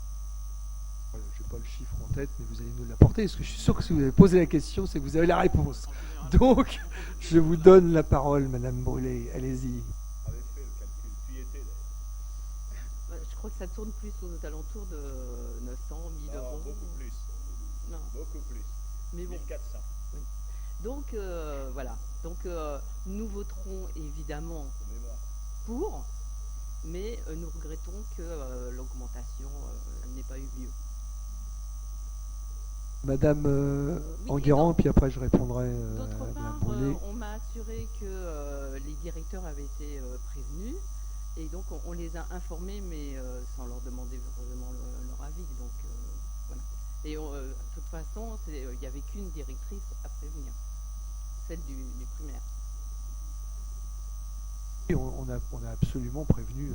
Je n'ai pas le chiffre en tête, mais vous allez nous l'apporter, parce que je suis sûr que si vous avez posé la question, c'est que vous avez la réponse. Donc, je vous donne la parole, Madame Brûlé. Allez-y. Je crois que ça tourne plus aux alentours de 900, 1000 euros. Beaucoup plus. Non. Beaucoup plus. Mais bon. 1400. Oui. Donc, voilà. Donc, nous voterons évidemment pour, mais nous regrettons que l'augmentation n'ait pas eu lieu. Madame Oui, Enguerrand, puis après je répondrai D'autre à Madame part, Brûlé. on m'a assuré que les directeurs avaient été prévenus, et donc on les a informés, mais sans leur demander vraiment leur avis. Donc voilà. Et de toute façon, il n'y avait qu'une directrice à prévenir, celle du primaire. Et on a absolument prévenu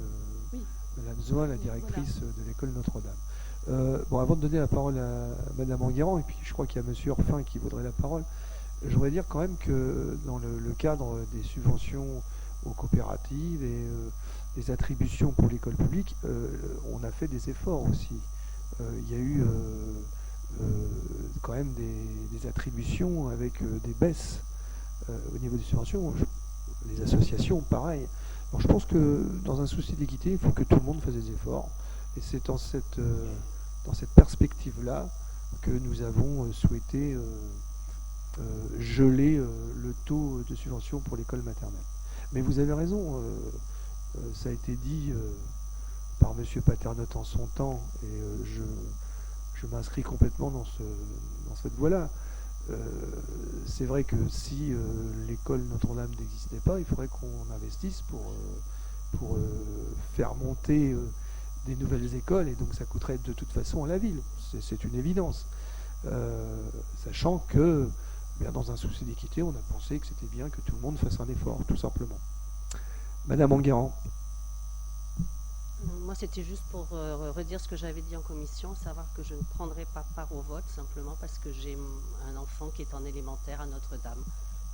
Oui. Madame Zoin, la directrice de l'école Notre-Dame. Bon, avant de donner la parole à Madame Enguerrand, et puis je crois qu'il y a Monsieur Orphin qui voudrait la parole, je voudrais dire quand même que dans le cadre des subventions aux coopératives et des attributions pour l'école publique, on a fait des efforts aussi. Il y a eu quand même des attributions avec des baisses au niveau des subventions. Les associations, pareil. Alors, je pense que dans un souci d'équité, il faut que tout le monde fasse des efforts. Et c'est dans cette perspective-là que nous avons souhaité geler le taux de subvention pour l'école maternelle. Mais vous avez raison, ça a été dit par M. Paternotte en son temps, et je m'inscris complètement dans cette voie-là. C'est vrai que si l'école Notre-Dame n'existait pas, il faudrait qu'on investisse pour faire monter des nouvelles écoles, et donc ça coûterait de toute façon à la ville. C'est une évidence. Sachant que, bien, dans un souci d'équité, on a pensé que c'était bien que tout le monde fasse un effort, tout simplement. Madame Enguerrand. Moi, c'était juste pour redire ce que j'avais dit en commission, savoir que je ne prendrai pas part au vote, simplement parce que j'ai un enfant qui est en élémentaire à Notre-Dame.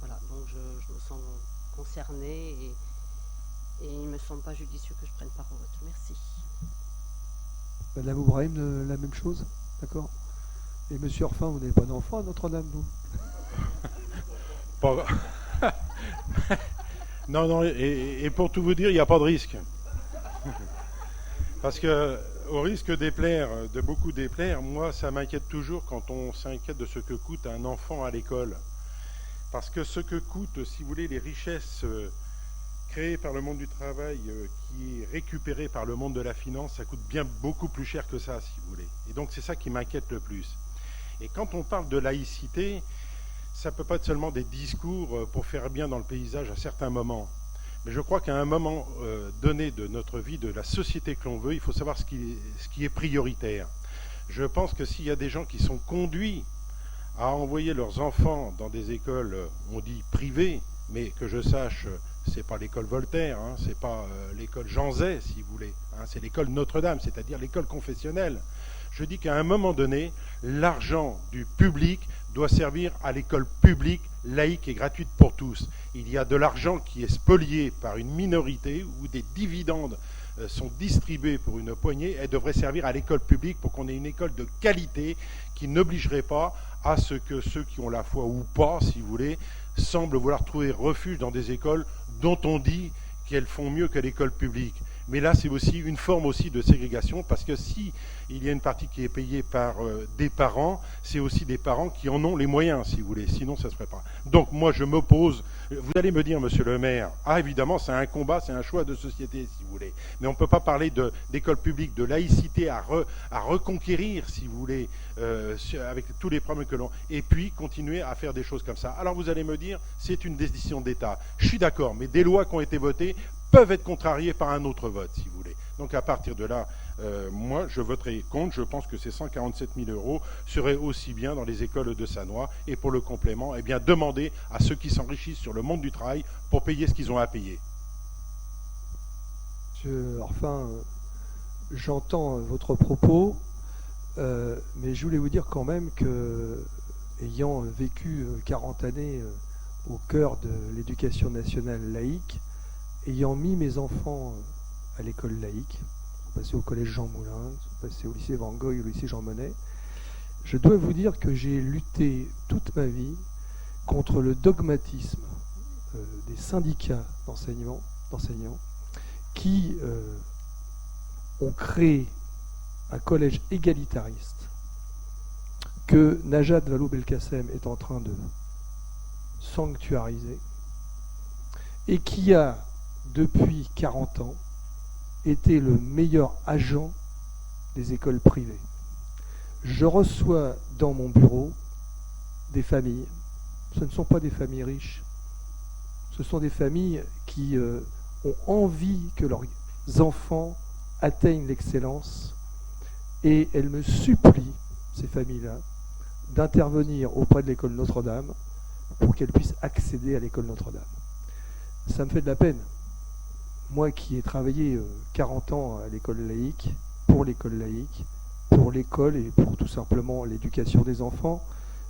Voilà, donc je me sens concernée et il ne me semble pas judicieux que je prenne part au vote. Merci. Madame Oubrahim, la même chose, d'accord? Et Monsieur Orphin, vous n'avez pas d'enfant à Notre-Dame, vous? Pas... Non, et pour tout vous dire, il n'y a pas de risque. Parce que, au risque de beaucoup déplaire, moi, ça m'inquiète toujours quand on s'inquiète de ce que coûte un enfant à l'école. Parce que ce que coûtent, si vous voulez, les richesses créées par le monde du travail, qui est récupéré par le monde de la finance, ça coûte bien beaucoup plus cher que ça, si vous voulez. Et donc, c'est ça qui m'inquiète le plus. Et quand on parle de laïcité, ça ne peut pas être seulement des discours pour faire bien dans le paysage à certains moments. Mais je crois qu'à un moment donné de notre vie, de la société que l'on veut, il faut savoir ce qui est prioritaire. Je pense que s'il y a des gens qui sont conduits à envoyer leurs enfants dans des écoles, on dit privées, mais que je sache, c'est pas l'école Voltaire, hein, c'est pas l'école Jean Zay, si vous voulez, hein, c'est l'école Notre-Dame, c'est-à-dire l'école confessionnelle. Je dis qu'à un moment donné, l'argent du public doit servir à l'école publique, laïque et gratuite pour tous. Il y a de l'argent qui est spolié par une minorité où des dividendes sont distribués pour une poignée. Elle devrait servir à l'école publique pour qu'on ait une école de qualité qui n'obligerait pas à ce que ceux qui ont la foi ou pas, si vous voulez, semblent vouloir trouver refuge dans des écoles dont on dit qu'elles font mieux que l'école publique. Mais là, c'est aussi une forme aussi de ségrégation, parce que si il y a une partie qui est payée par des parents, c'est aussi des parents qui en ont les moyens, si vous voulez. Sinon, ça ne se ferait pas. Donc, moi, je m'oppose. Vous allez me dire, monsieur le maire, évidemment, c'est un combat, c'est un choix de société, si vous voulez. Mais on ne peut pas parler d'école publique, de laïcité à reconquérir, si vous voulez, avec tous les problèmes que l'on... Et puis, continuer à faire des choses comme ça. Alors, vous allez me dire, c'est une décision d'État. Je suis d'accord, mais des lois qui ont été votées peuvent être contrariées par un autre vote, si vous voulez. Donc, à partir de là, moi, je voterai contre. Je pense que ces 147 000 € seraient aussi bien dans les écoles de Sannois. Et pour le complément, eh bien, demander à ceux qui s'enrichissent sur le monde du travail pour payer ce qu'ils ont à payer. Enfin, j'entends votre propos, mais je voulais vous dire quand même que, ayant vécu 40 années au cœur de l'éducation nationale laïque, ayant mis mes enfants à l'école laïque, ils sont passés au collège Jean Moulin, ils sont passés au lycée Van Gogh et au lycée Jean Monnet, je dois vous dire que j'ai lutté toute ma vie contre le dogmatisme des syndicats d'enseignants qui ont créé un collège égalitariste que Najat Vallaud-Belkacem est en train de sanctuariser et qui a, depuis 40 ans, été le meilleur agent des écoles privées. Je reçois dans mon bureau des familles. Ce ne sont pas des familles riches. Ce sont des familles qui ont envie que leurs enfants atteignent l'excellence et elles me supplient, ces familles-là, d'intervenir auprès de l'école Notre-Dame pour qu'elles puissent accéder à l'école Notre-Dame. Ça me fait de la peine. Moi qui ai travaillé 40 ans à l'école laïque, pour l'école laïque, pour l'école et pour tout simplement l'éducation des enfants,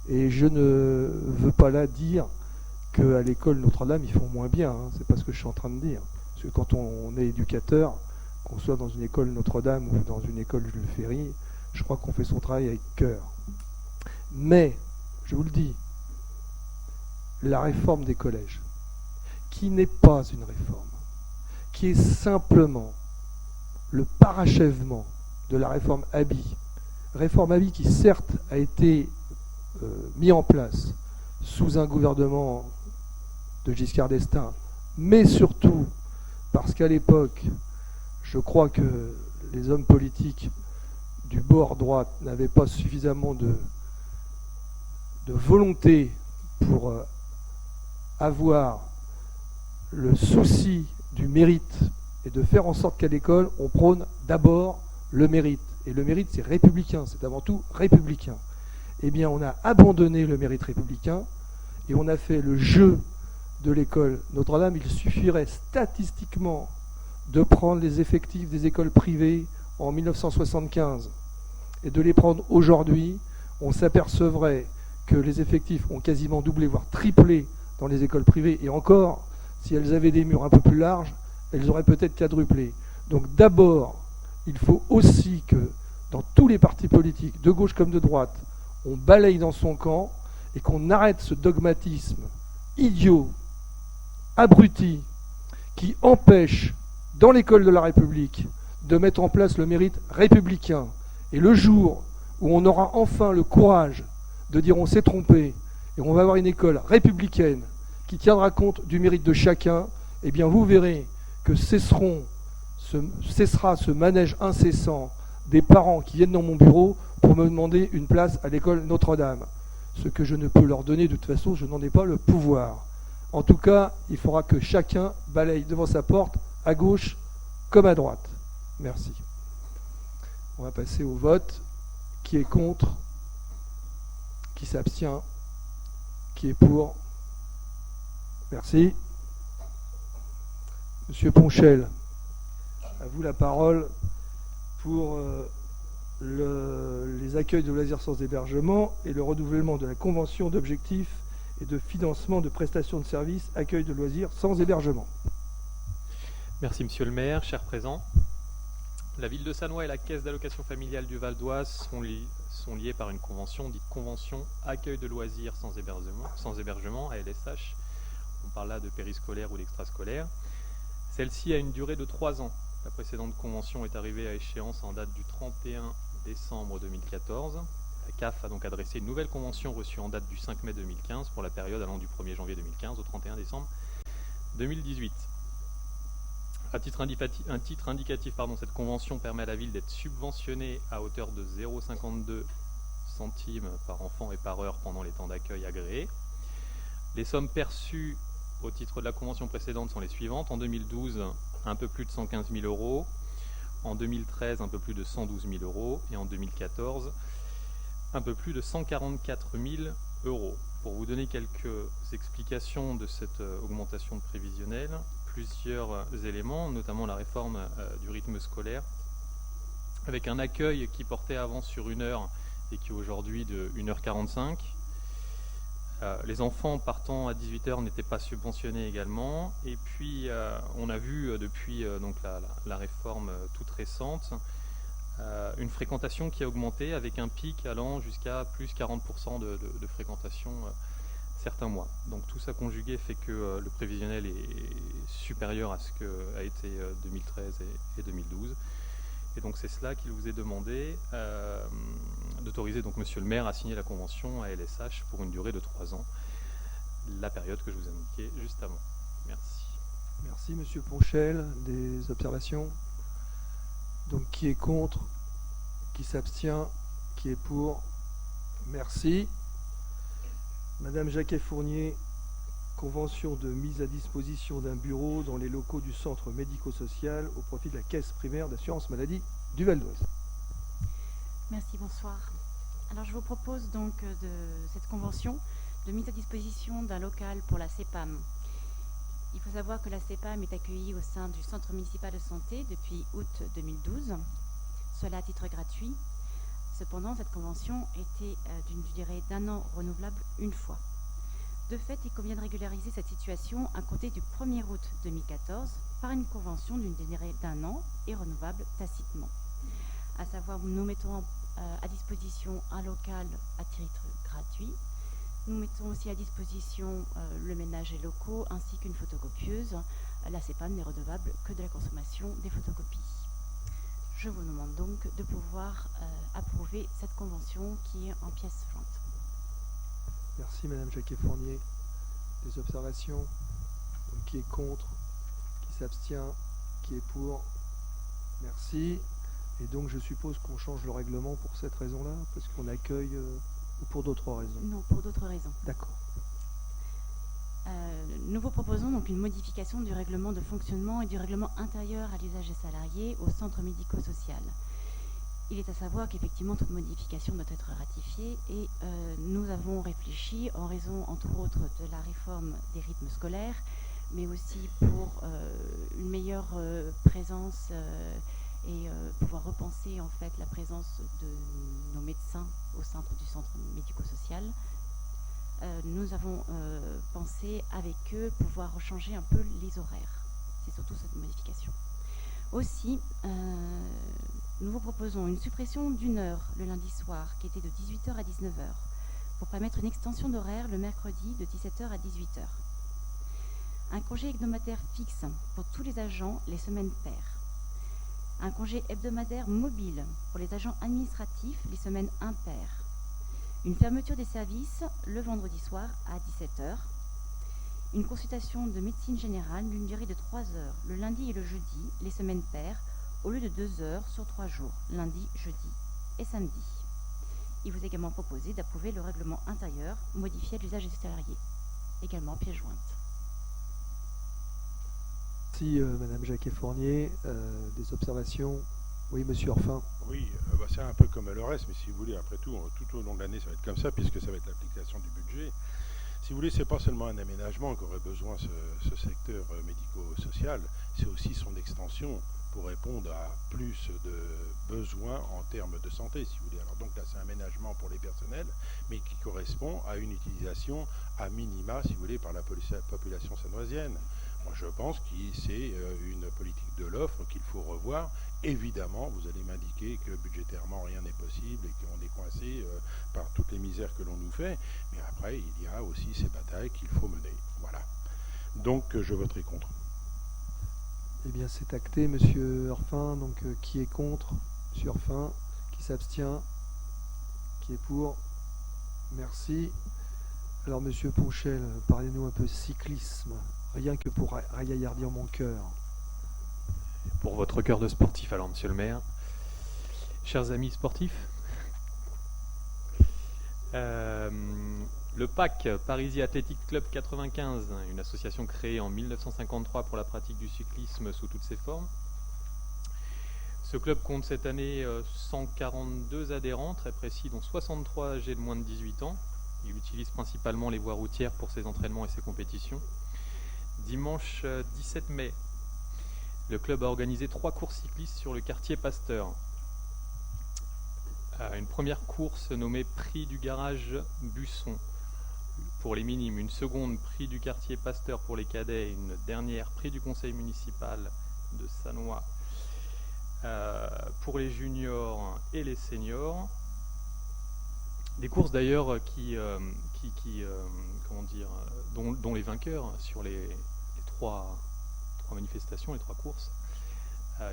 et je ne veux pas là dire qu'à l'école Notre-Dame ils font moins bien, hein. C'est pas ce que je suis en train de dire. Parce que quand on est éducateur, qu'on soit dans une école Notre-Dame ou dans une école Jules Ferry, je crois qu'on fait son travail avec cœur. Mais, je vous le dis, la réforme des collèges, qui n'est pas une réforme, qui est simplement le parachèvement de la réforme Abi. Réforme Abi qui certes a été mis en place sous un gouvernement de Giscard d'Estaing, mais surtout parce qu'à l'époque, je crois que les hommes politiques du bord droit n'avaient pas suffisamment de volonté pour avoir le souci du mérite et de faire en sorte qu'à l'école, on prône d'abord le mérite. Et le mérite, c'est républicain, c'est avant tout républicain. Eh bien, on a abandonné le mérite républicain et on a fait le jeu de l'école Notre-Dame. Il suffirait statistiquement de prendre les effectifs des écoles privées en 1975 et de les prendre aujourd'hui. On s'apercevrait que les effectifs ont quasiment doublé, voire triplé dans les écoles privées. Et encore, si elles avaient des murs un peu plus larges, elles auraient peut-être quadruplé. Donc d'abord, il faut aussi que dans tous les partis politiques, de gauche comme de droite, on balaye dans son camp et qu'on arrête ce dogmatisme idiot, abruti, qui empêche dans l'école de la République de mettre en place le mérite républicain. Et le jour où on aura enfin le courage de dire on s'est trompé et on va avoir une école républicaine qui tiendra compte du mérite de chacun, eh bien vous verrez que cessera ce manège incessant des parents qui viennent dans mon bureau pour me demander une place à l'école Notre-Dame. Ce que je ne peux leur donner, de toute façon, je n'en ai pas le pouvoir. En tout cas, il faudra que chacun balaye devant sa porte, à gauche comme à droite. Merci. On va passer au vote. Qui est contre? Qui s'abstient? Qui est pour? Merci. Monsieur Ponchel, à vous la parole pour les accueils de loisirs sans hébergement et le renouvellement de la convention d'objectifs et de financement de prestations de services accueil de loisirs sans hébergement. Merci Monsieur le maire, chers présents. La ville de Sannois et la caisse d'allocation familiale du Val d'Oise sont liées par une convention dite convention accueil de loisirs sans hébergement, ALSH. On parle là de périscolaire ou d'extrascolaire. Celle-ci a une durée de 3 ans La précédente convention est arrivée à échéance en date du 31 décembre 2014. La CAF a donc adressé une nouvelle convention reçue en date du 5 mai 2015 pour la période allant du 1er janvier 2015 au 31 décembre 2018. À titre indicatif, cette convention permet à la ville d'être subventionnée à hauteur de 0,52 centimes par enfant et par heure pendant les temps d'accueil agréés. Les sommes perçues au titre de la convention précédente sont les suivantes. En 2012, un peu plus de 115 000 euros. En 2013, un peu plus de 112 000 euros. Et en 2014, un peu plus de 144 000 euros. Pour vous donner quelques explications de cette augmentation de prévisionnelle, plusieurs éléments, notamment la réforme du rythme scolaire, avec un accueil qui portait avant sur 1 heure et qui est aujourd'hui de 1h45. Les enfants partant à 18h n'étaient pas subventionnés également. Et puis, on a vu depuis donc la réforme toute récente, une fréquentation qui a augmenté avec un pic allant jusqu'à plus 40% de fréquentation certains mois. Donc tout ça conjugué fait que le prévisionnel est supérieur à ce qu'a été 2013 et 2012. Et donc c'est cela qu'il vous est demandé d'autoriser donc Monsieur le maire à signer la convention à LSH pour une durée de 3 ans, la période que je vous ai indiquée juste avant. Merci. Merci Monsieur Ponchel. Des observations? Donc qui est contre? Qui s'abstient? Qui est pour? Merci. Madame Jacquet-Fournier, convention de mise à disposition d'un bureau dans les locaux du centre médico-social au profit de la caisse primaire d'assurance maladie du Val d'Oise. Merci, bonsoir. Alors je vous propose donc de cette convention de mise à disposition d'un local pour la CEPAM. Il faut savoir que la CEPAM est accueillie au sein du centre municipal de santé depuis août 2012, cela à titre gratuit. Cependant, cette convention était d'une durée d'1 an renouvelable une fois. De fait, il convient de régulariser cette situation à compter du 1er août 2014 par une convention d'une durée d'1 an et renouvelable tacitement. À savoir, nous mettons à disposition un local à titre gratuit. Nous mettons aussi à disposition le ménage et locaux ainsi qu'une photocopieuse. La CEPAM n'est redevable que de la consommation des photocopies. Je vous demande donc de pouvoir approuver cette convention qui est en pièces jointes. Merci Madame Jacquet-Fournier. Des observations? Donc, qui est contre? Qui s'abstient? Qui est pour? Merci. Et donc je suppose qu'on change le règlement pour cette raison-là, parce qu'on accueille ou pour d'autres raisons? Non, pour d'autres raisons. D'accord. Nous vous proposons donc une modification du règlement de fonctionnement et du règlement intérieur à l'usage des salariés au centre médico-social. Il est à savoir qu'effectivement toute modification doit être ratifiée et nous avons réfléchi en raison entre autres de la réforme des rythmes scolaires, mais aussi pour une meilleure présence et pouvoir repenser en fait la présence de nos médecins au sein du centre médico-social. Nous avons pensé avec eux pouvoir changer un peu les horaires. C'est surtout cette modification. Aussi, nous vous proposons une suppression d'1 heure le lundi soir, qui était de 18h à 19h, pour permettre une extension d'horaire le mercredi de 17h à 18h. Un congé hebdomadaire fixe pour tous les agents les semaines paires. Un congé hebdomadaire mobile pour les agents administratifs les semaines impaires. Une fermeture des services le vendredi soir à 17h. Une consultation de médecine générale d'une durée de 3 heures le lundi et le jeudi, les semaines paires, au lieu de 2 heures sur 3 jours, lundi, jeudi et samedi. Il vous est également proposé d'approuver le règlement intérieur modifié à l'usage des salariés, également pièce jointe. Merci Madame Jacquet-Fournier. Des observations? Oui, Monsieur Orphin. Oui, c'est un peu comme le reste, mais si vous voulez, après tout au long de l'année, ça va être comme ça, puisque ça va être l'application du budget. Si vous voulez, c'est pas seulement un aménagement qu'aurait besoin ce secteur médico-social, c'est aussi son extension pour répondre à plus de besoins en termes de santé, si vous voulez. Alors donc là, c'est un aménagement pour les personnels, mais qui correspond à une utilisation à minima, si vous voulez, par la population sanoisienne. Moi, je pense que c'est une politique de l'offre qu'il faut revoir. Évidemment, vous allez m'indiquer que budgétairement rien n'est possible et qu'on est coincé par toutes les misères que l'on nous fait. Mais après, il y a aussi ces batailles qu'il faut mener. Voilà. Donc, je voterai contre. Eh bien, c'est acté, Monsieur Orphin. Donc, qui est contre? Monsieur Orphin. Qui s'abstient? Qui est pour? Merci. Alors, Monsieur Ponchel, parlez-nous un peu cyclisme. Rien que pour ragaillardir mon cœur. Pour votre cœur de sportif, alors, Monsieur le maire. Chers amis sportifs, le PAC, Parisis Athletic Club 95, une association créée en 1953 pour la pratique du cyclisme sous toutes ses formes. Ce club compte cette année 142 adhérents, très précis, dont 63 âgés de moins de 18 ans. Il utilise principalement les voies routières pour ses entraînements et ses compétitions. Dimanche 17 mai, le club a organisé 3 courses cyclistes sur le quartier Pasteur. Une première course nommée Prix du garage Busson pour les minimes, une seconde Prix du quartier Pasteur pour les cadets, et une dernière Prix du conseil municipal de Sannois pour les juniors et les seniors. Des courses d'ailleurs dont les vainqueurs sur les trois manifestations, les 3 courses,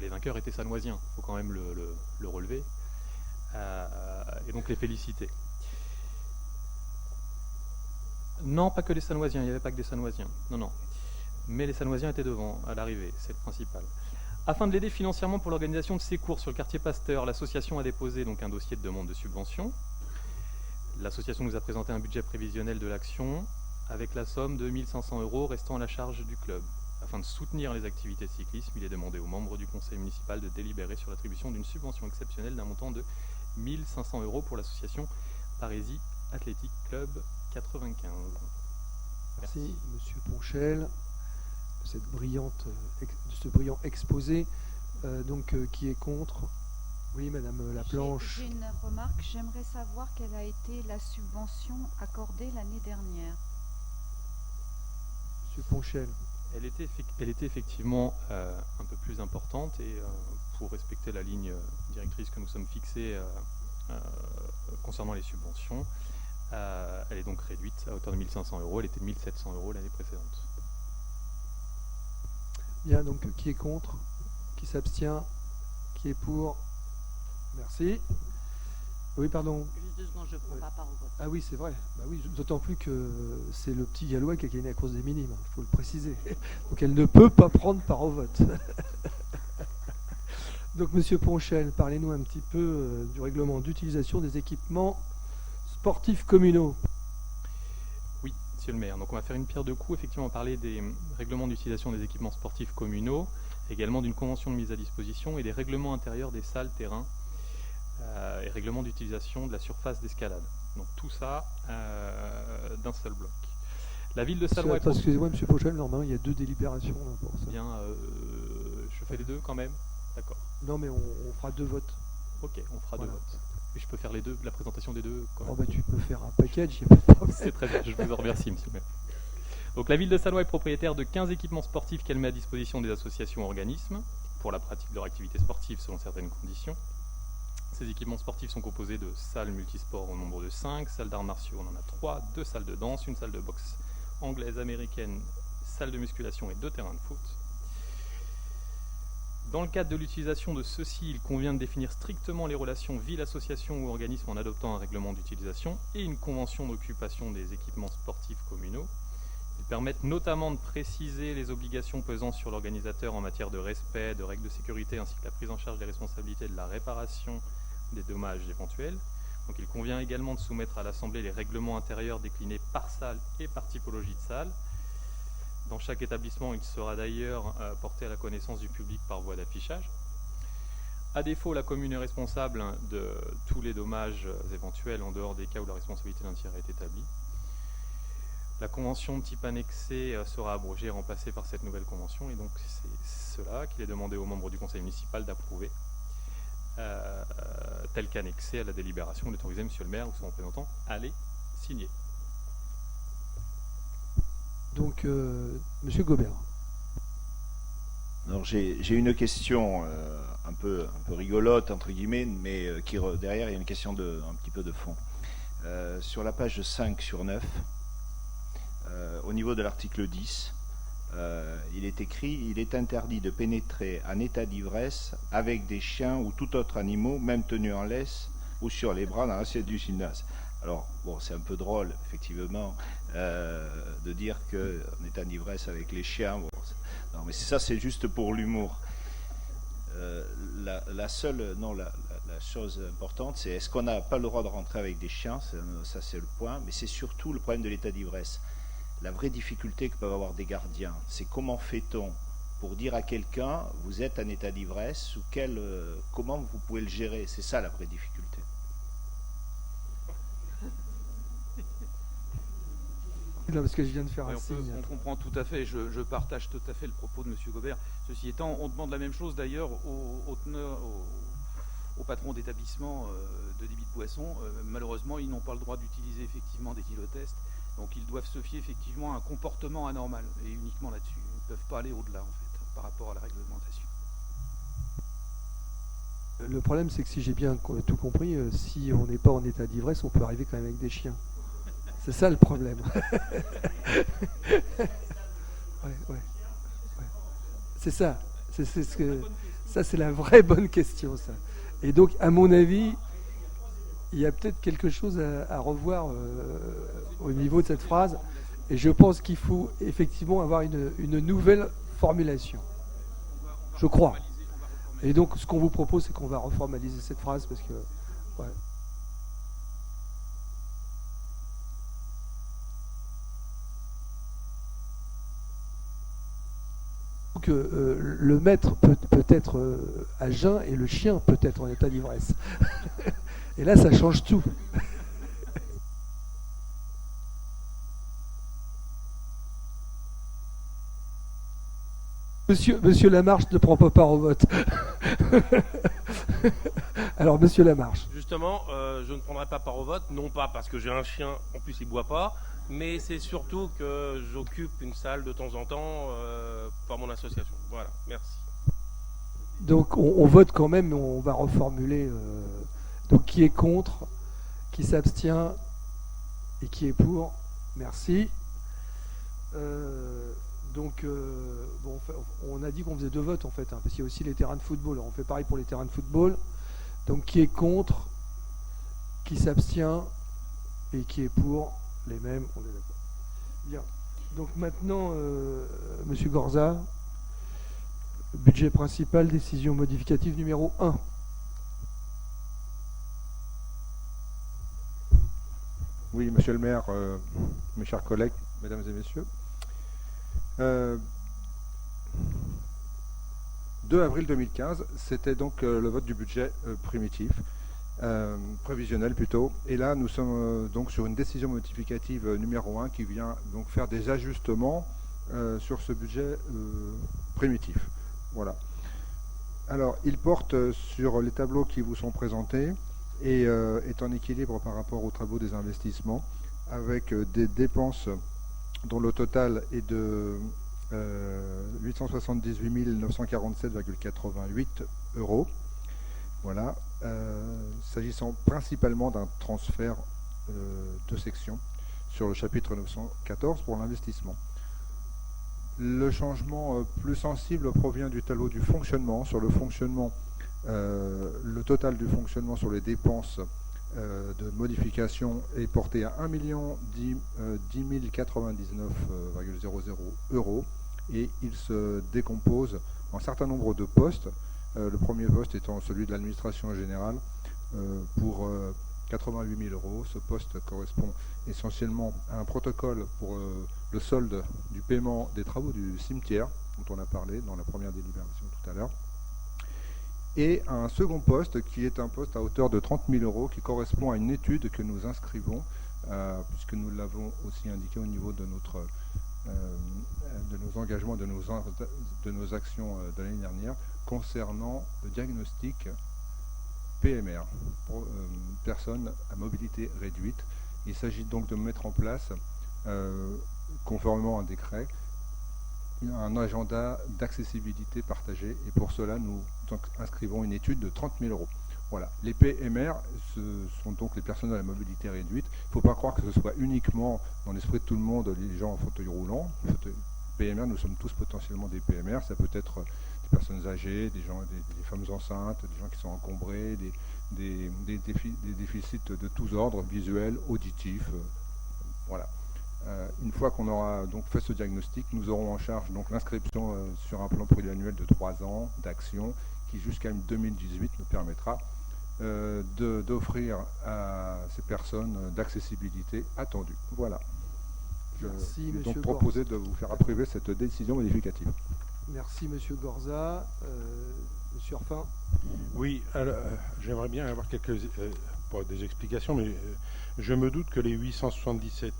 les vainqueurs étaient sannoisiens, il faut quand même le relever. Et donc les féliciter. Non, pas que les Sannoisiens, il n'y avait pas que des Sannoisiens. Non. Mais les Sannoisiens étaient devant à l'arrivée, c'est le principal. Afin de l'aider financièrement pour l'organisation de ces cours sur le quartier Pasteur, l'association a déposé donc un dossier de demande de subvention. L'association nous a présenté un budget prévisionnel de l'action avec la somme de 1 500 € restant à la charge du club. Afin de soutenir les activités de cyclisme, il est demandé aux membres du conseil municipal de délibérer sur l'attribution d'une subvention exceptionnelle d'un montant de 1 500 € pour l'association Parisis Athletic Club 95. Merci, Monsieur Ponchel, de ce brillant exposé. Qui est contre? Oui, Madame Laplanche. J'ai une remarque. J'aimerais savoir quelle a été la subvention accordée l'année dernière. Monsieur Ponchel. Elle était effectivement un peu plus importante, et pour respecter la ligne directrice que nous sommes fixés concernant les subventions, elle est donc réduite à hauteur de 1 500 €. Elle était de 1 700 € l'année précédente. Bien, donc qui est contre? Qui s'abstient? Qui est pour? Merci. Oui, pardon. Juste 2 secondes, je ne prends pas part au vote. Ah oui, c'est vrai. Bah oui, d'autant plus que c'est le petit Gallois qui a gagné la course des minimes, il faut le préciser. Donc elle ne peut pas prendre part au vote. Donc Monsieur Ponchel, parlez-nous un petit peu du règlement d'utilisation des équipements sportifs communaux. Oui, Monsieur le maire. Donc on va faire une pierre deux coups, effectivement, parler des règlements d'utilisation des équipements sportifs communaux, également d'une convention de mise à disposition et des règlements intérieurs des salles, terrains et règlements d'utilisation de la surface d'escalade. Donc tout ça d'un seul bloc. La ville de Sannois... Excusez-moi, Monsieur Ponchel, normalement il y a 2 délibérations là, pour ça. Bien, je fais les 2 quand même. D'accord. Non, mais on fera 2 votes. Ok, on fera 2 votes. Et je peux faire les 2, la présentation des 2 quand même. Oh bah tu peux faire un package, il n'y a pas de problème. C'est très bien, je vous en remercie, Monsieur le maire. Donc la ville de Sannois est propriétaire de 15 équipements sportifs qu'elle met à disposition des associations et organismes pour la pratique de leur activité sportive selon certaines conditions. Ces équipements sportifs sont composés de salles multisports au nombre de 5, salles d'arts martiaux on en a 3, 2 salles de danse, une salle de boxe anglaise, américaine, salle de musculation et 2 terrains de foot. Dans le cadre de l'utilisation de ceux-ci, il convient de définir strictement les relations ville-association ou organisme en adoptant un règlement d'utilisation et une convention d'occupation des équipements sportifs communaux. Ils permettent notamment de préciser les obligations pesant sur l'organisateur en matière de respect, de règles de sécurité ainsi que la prise en charge des responsabilités de la réparation des dommages éventuels. Donc il convient également de soumettre à l'Assemblée les règlements intérieurs déclinés par salle et par typologie de salle. Dans chaque établissement, il sera d'ailleurs porté à la connaissance du public par voie d'affichage. À défaut, la commune est responsable de tous les dommages éventuels en dehors des cas où la responsabilité d'un tiers est établie. La convention de type annexé sera abrogée et remplacée par cette nouvelle convention, et donc c'est cela qu'il est demandé aux membres du conseil municipal d'approuver, tel qu'annexé à la délibération, d'autoriser Monsieur le maire ou son représentant à les signer. Donc, Monsieur Gobert. Alors j'ai une question un peu rigolote entre guillemets, mais derrière il y a une question un petit peu de fond. Sur la page 5 sur 9, au niveau de l'article 10, il est écrit « Il est interdit de pénétrer en état d'ivresse avec des chiens ou tout autre animal, même tenu en laisse ou sur les bras dans l'assiette du gymnase ». Alors, bon, c'est un peu drôle, effectivement, de dire qu'on est en ivresse avec les chiens. Bon, non, mais ça, c'est juste pour l'humour. La chose importante, c'est est-ce qu'on n'a pas le droit de rentrer avec des chiens? Ça, c'est le point. Mais c'est surtout le problème de l'état d'ivresse. La vraie difficulté que peuvent avoir des gardiens, c'est comment fait-on pour dire à quelqu'un, vous êtes en état d'ivresse, ou comment vous pouvez le gérer? C'est ça la vraie difficulté. Non, parce que je viens de faire un on signe. On comprend tout à fait, je partage tout à fait le propos de M. Gobert. Ceci étant, on demande la même chose d'ailleurs aux patrons d'établissements de débit de boissons. Malheureusement, ils n'ont pas le droit d'utiliser effectivement des kilotests. Donc ils doivent se fier effectivement à un comportement anormal, et uniquement là-dessus. Ils ne peuvent pas aller au-delà, en fait, par rapport à la réglementation. Le problème, c'est que si j'ai bien tout compris, si on n'est pas en état d'ivresse, on peut arriver quand même avec des chiens. C'est ça le problème. Ouais. C'est ça. Ça, c'est la vraie bonne question, ça. Et donc, à mon avis, il y a peut-être quelque chose à revoir au niveau de cette phrase. Et je pense qu'il faut effectivement avoir une nouvelle formulation. Je crois. Et donc, ce qu'on vous propose, c'est qu'on va reformaliser cette phrase parce que... Ouais. Que le maître peut être à jeun et le chien peut être en état d'ivresse. Et là, ça change tout. Monsieur Lamarche ne prend pas part au vote. Alors, Monsieur Lamarche. Justement, je ne prendrai pas part au vote, non pas parce que j'ai un chien, en plus il ne boit pas, mais c'est surtout que j'occupe une salle de temps en temps par mon association. Voilà, merci. Donc on vote quand même, mais on va reformuler. Donc qui est contre, qui s'abstient et qui est pour. Merci. Bon, on a dit qu'on faisait 2 votes en fait, parce qu'il y a aussi les terrains de football. Alors, on fait pareil pour les terrains de football. Donc qui est contre, qui s'abstient et qui est pour. Les mêmes, on est d'accord. Bien. Donc maintenant, Monsieur Gorza, budget principal, décision modificative numéro 1. Oui, Monsieur le maire, mes chers collègues, mesdames et messieurs. 2 avril 2015, c'était donc le vote du budget primitif. Prévisionnel plutôt, et là nous sommes donc sur une décision modificative numéro 1 qui vient donc faire des ajustements sur ce budget primitif. Voilà. Alors il porte sur les tableaux qui vous sont présentés et est en équilibre par rapport aux travaux des investissements avec des dépenses dont le total est de 878 947,88 €. Voilà. S'agissant principalement d'un transfert de section sur le chapitre 914 pour l'investissement. Le changement plus sensible provient du tableau du fonctionnement. Sur le fonctionnement, le total du fonctionnement sur les dépenses de modification est porté à 1 10 099,00 € et il se décompose en un certain nombre de postes. Le premier poste étant celui de l'administration générale pour 88 000 €. Ce poste correspond essentiellement à un protocole pour le solde du paiement des travaux du cimetière, dont on a parlé dans la première délibération tout à l'heure. Et un second poste qui est un poste à hauteur de 30 000 € qui correspond à une étude que nous inscrivons, puisque nous l'avons aussi indiqué au niveau de nos engagements, de nos actions de l'année dernière, concernant le diagnostic PMR, pour personnes à mobilité réduite. Il s'agit donc de mettre en place, conformément à un décret, un agenda d'accessibilité partagée, et pour cela nous inscrivons une étude de 30 000 €. Voilà. Les PMR, ce sont donc les personnes à la mobilité réduite. Il ne faut pas croire que ce soit uniquement dans l'esprit de tout le monde les gens en fauteuil roulant, PMR, nous sommes tous potentiellement des PMR. Ça peut être des personnes âgées, des femmes enceintes, des gens qui sont encombrés, des déficits de tous ordres, visuels, auditifs. Voilà. Une fois qu'on aura donc fait ce diagnostic, nous aurons en charge donc l'inscription sur un plan pluriannuel de 3 ans d'action qui jusqu'à 2018 nous permettra d'offrir à ces personnes d'accessibilité attendue. Voilà. Je vais donc proposer de vous faire approuver cette décision modificative. Merci Monsieur Gorza. Monsieur Orpin. Oui, alors, j'aimerais bien avoir quelques, pas des explications, mais je me doute que les 877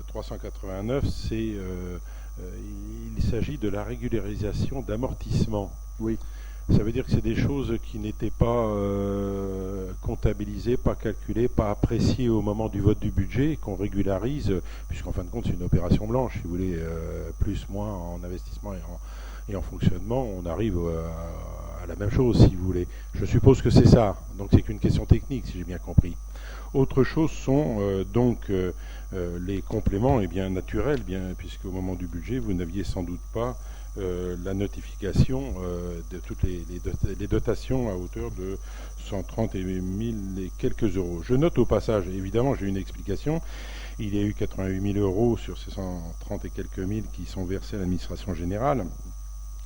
389, il s'agit de la régularisation d'amortissement. Oui. Ça veut dire que c'est des choses qui n'étaient pas comptabilisées, pas calculées, pas appréciées au moment du vote du budget, et qu'on régularise, puisqu'en fin de compte c'est une opération blanche, si vous voulez, plus, moins en investissement et en fonctionnement, on arrive à la même chose, si vous voulez. Je suppose que c'est ça, donc c'est qu'une question technique, si j'ai bien compris. Autre chose sont les compléments naturels, puisqu'au moment du budget, vous n'aviez sans doute pas la notification de toutes les dotations à hauteur de 130 000 et quelques euros. Je note au passage, évidemment j'ai une explication, il y a eu 88 000 euros sur ces 130 et quelques mille qui sont versés à l'administration générale,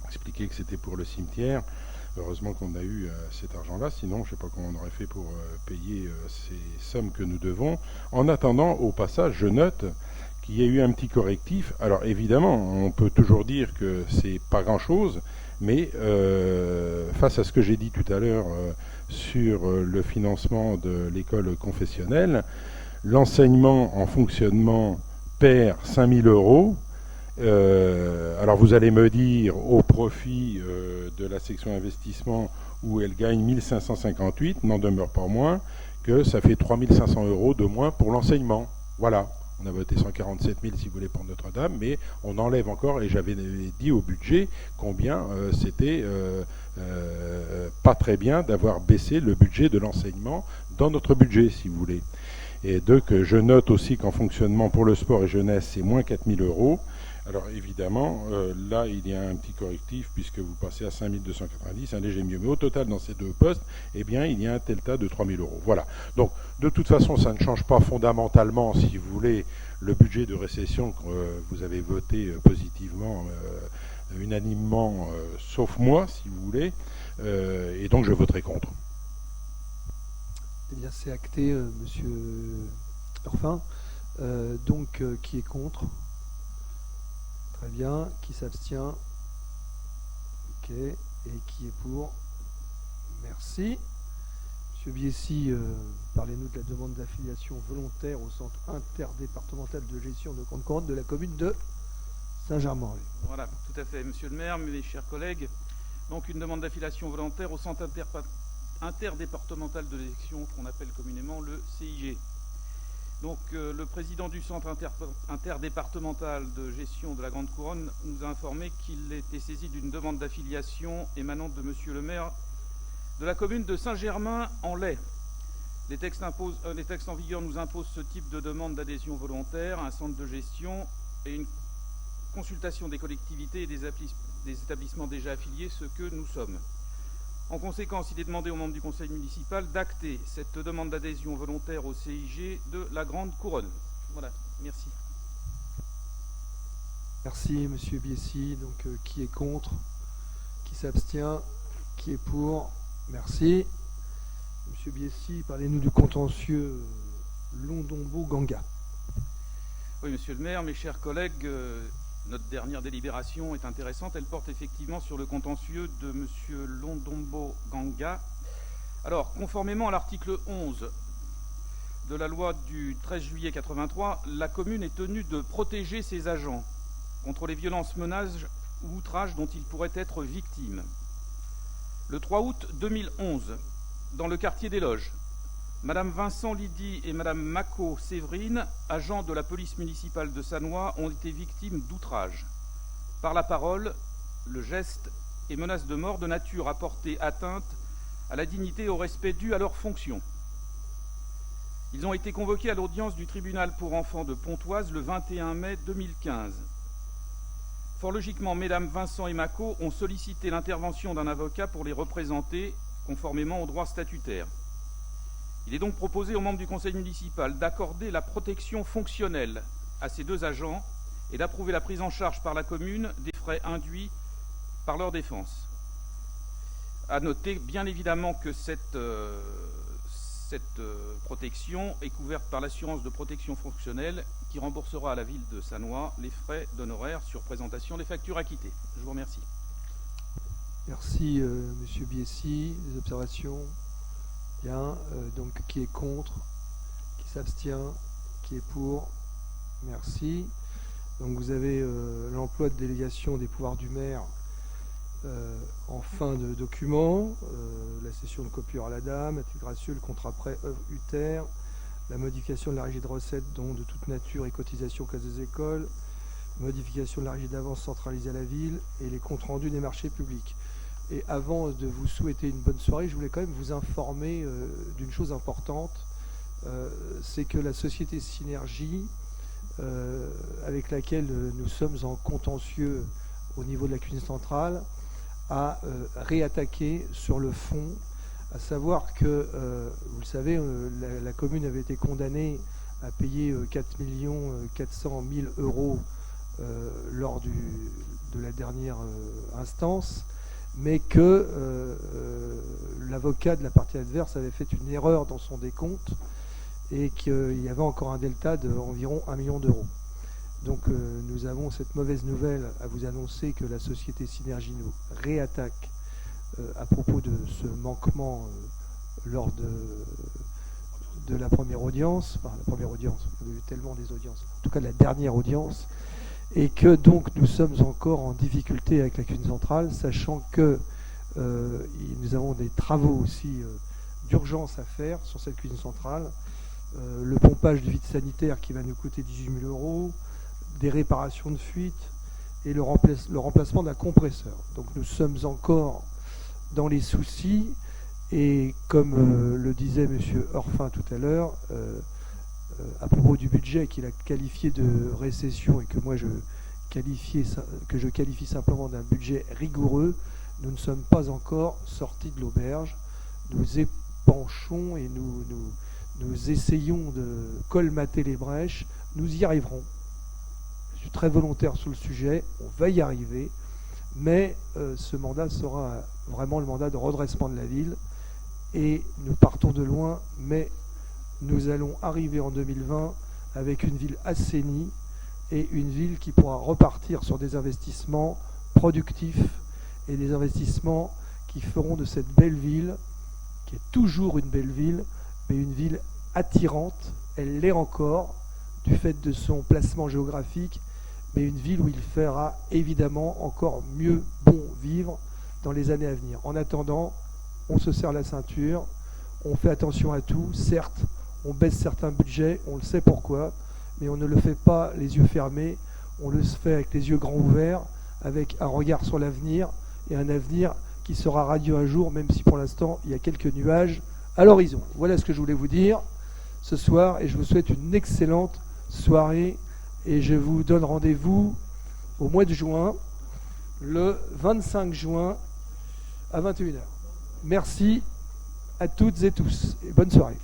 expliquer que c'était pour le cimetière. Heureusement qu'on a eu cet argent-là, sinon je ne sais pas comment on aurait fait pour payer ces sommes que nous devons. En attendant, au passage, je note qu'il y a eu un petit correctif. Alors évidemment, on peut toujours dire que c'est pas grand-chose, mais face à ce que j'ai dit tout à l'heure sur le financement de l'école confessionnelle, l'enseignement en fonctionnement perd 5 000 euros. Alors vous allez me dire au profit de la section investissement où elle gagne 1558, n'en demeure pas moins que ça fait 3500 euros de moins pour l'enseignement. Voilà, on a voté 147 000 si vous voulez pour Notre-Dame, mais on enlève encore, et j'avais dit au budget combien c'était pas très bien d'avoir baissé le budget de l'enseignement dans notre budget, si vous voulez. Et donc je note aussi qu'en fonctionnement pour le sport et jeunesse, c'est moins 4 000 euros. Alors évidemment, là il y a un petit correctif puisque vous passez à 5 290, un léger mieux. Mais au total, dans ces deux postes, eh bien, il y a un delta de 3 000 euros. Voilà. Donc de toute façon, ça ne change pas fondamentalement, si vous voulez, le budget de récession que vous avez voté positivement, unanimement, sauf moi, si vous voulez. Et donc je voterai contre. Eh bien, c'est acté, Monsieur Orpin. Donc, qui est contre ? Très bien. Qui s'abstient ? Ok. Et qui est pour ? Merci. Monsieur Biessy, parlez-nous de la demande d'affiliation volontaire au centre interdépartemental de gestion de compte courant de la commune de Saint-Germain-en-Laye. Voilà, tout à fait, Monsieur le maire, mes chers collègues. Donc, une demande d'affiliation volontaire au centre interdépartemental de gestion qu'on appelle communément le CIG. Donc le président du centre interdépartemental de gestion de la Grande Couronne nous a informé qu'il était saisi d'une demande d'affiliation émanant de Monsieur le maire de la commune de Saint-Germain-en-Laye. Les textes en vigueur nous imposent ce type de demande d'adhésion volontaire à un centre de gestion et une consultation des collectivités et des établissements déjà affiliés, ce que nous sommes. En conséquence, il est demandé aux membres du conseil municipal d'acter cette demande d'adhésion volontaire au CIG de la Grande Couronne. Voilà, merci. Merci, Monsieur Biessy. Donc, qui est contre ? Qui s'abstient ? Qui est pour ? Merci. Monsieur Biessy, parlez-nous du contentieux Londombo-Ganga. Oui, Monsieur le maire, mes chers collègues, notre dernière délibération est intéressante. Elle porte effectivement sur le contentieux de M. Londombo-Ganga. Alors, conformément à l'article 11 de la loi du 13 juillet 83, la commune est tenue de protéger ses agents contre les violences, menaces ou outrages dont ils pourraient être victimes. Le 3 août 2011, dans le quartier des Loges, Madame Vincent Lydie et Madame Mako Séverine, agents de la police municipale de Sannois, ont été victimes d'outrages. Par la parole, le geste et menaces de mort de nature à porter atteinte à la dignité et au respect dû à leurs fonctions. Ils ont été convoqués à l'audience du tribunal pour enfants de Pontoise le 21 mai 2015. Fort logiquement, mesdames Vincent et Mako ont sollicité l'intervention d'un avocat pour les représenter conformément aux droits statutaires. Il est donc proposé aux membres du conseil municipal d'accorder la protection fonctionnelle à ces deux agents et d'approuver la prise en charge par la commune des frais induits par leur défense. À noter bien évidemment que cette protection est couverte par l'assurance de protection fonctionnelle qui remboursera à la ville de Sannois les frais d'honoraires sur présentation des factures acquittées. Je vous remercie. Merci Monsieur Biessy. Des observations? Bien. Donc qui est contre? Qui s'abstient? Qui est pour? Merci. Donc vous avez l'emploi de délégation des pouvoirs du maire en fin de document, la cession de copieur à la dame, intégration, le contrat prêt œuvre UTER, la modification de la régie de recettes, dont de toute nature et cotisation aux caisses des écoles, modification de la régie d'avance centralisée à la ville et les comptes rendus des marchés publics. Et avant de vous souhaiter une bonne soirée, je voulais quand même vous informer d'une chose importante, c'est que la société Synergie, avec laquelle nous sommes en contentieux au niveau de la cuisine centrale, a réattaqué sur le fond, à savoir que, vous le savez, la commune avait été condamnée à payer 4 400 000 € lors de la dernière instance, mais que l'avocat de la partie adverse avait fait une erreur dans son décompte et qu'il y avait encore un delta d'environ 1 million d'euros. Donc nous avons cette mauvaise nouvelle à vous annoncer que la société Synergie nous réattaque à propos de ce manquement lors de la première audience, enfin la première audience, il y a eu tellement des audiences, en tout cas la dernière audience, et que donc nous sommes encore en difficulté avec la cuisine centrale, sachant que nous avons des travaux aussi d'urgence à faire sur cette cuisine centrale, le pompage du vide sanitaire qui va nous coûter 18 000 €, des réparations de fuite et le remplacement d'un compresseur. Donc nous sommes encore dans les soucis et comme le disait M. Orphin tout à l'heure, à propos du budget qu'il a qualifié de récession et que moi je qualifie simplement d'un budget rigoureux, nous ne sommes pas encore sortis de l'auberge. Nous épanchons et nous essayons de colmater les brèches. Nous y arriverons. Je suis très volontaire sur le sujet, on va y arriver, mais ce mandat sera vraiment le mandat de redressement de la ville et nous partons de loin, mais nous allons arriver en 2020 avec une ville assainie et une ville qui pourra repartir sur des investissements productifs et des investissements qui feront de cette belle ville, qui est toujours une belle ville, mais une ville attirante, elle l'est encore, du fait de son placement géographique, mais une ville où il fera évidemment encore mieux bon vivre dans les années à venir. En attendant, on se serre la ceinture, on fait attention à tout, certes, on baisse certains budgets, on le sait pourquoi, mais on ne le fait pas les yeux fermés, on le fait avec les yeux grands ouverts, avec un regard sur l'avenir, et un avenir qui sera radieux un jour, même si pour l'instant il y a quelques nuages à l'horizon. Voilà ce que je voulais vous dire ce soir, et je vous souhaite une excellente soirée, et je vous donne rendez-vous au mois de juin, le 25 juin à 21h. Merci à toutes et tous, et bonne soirée.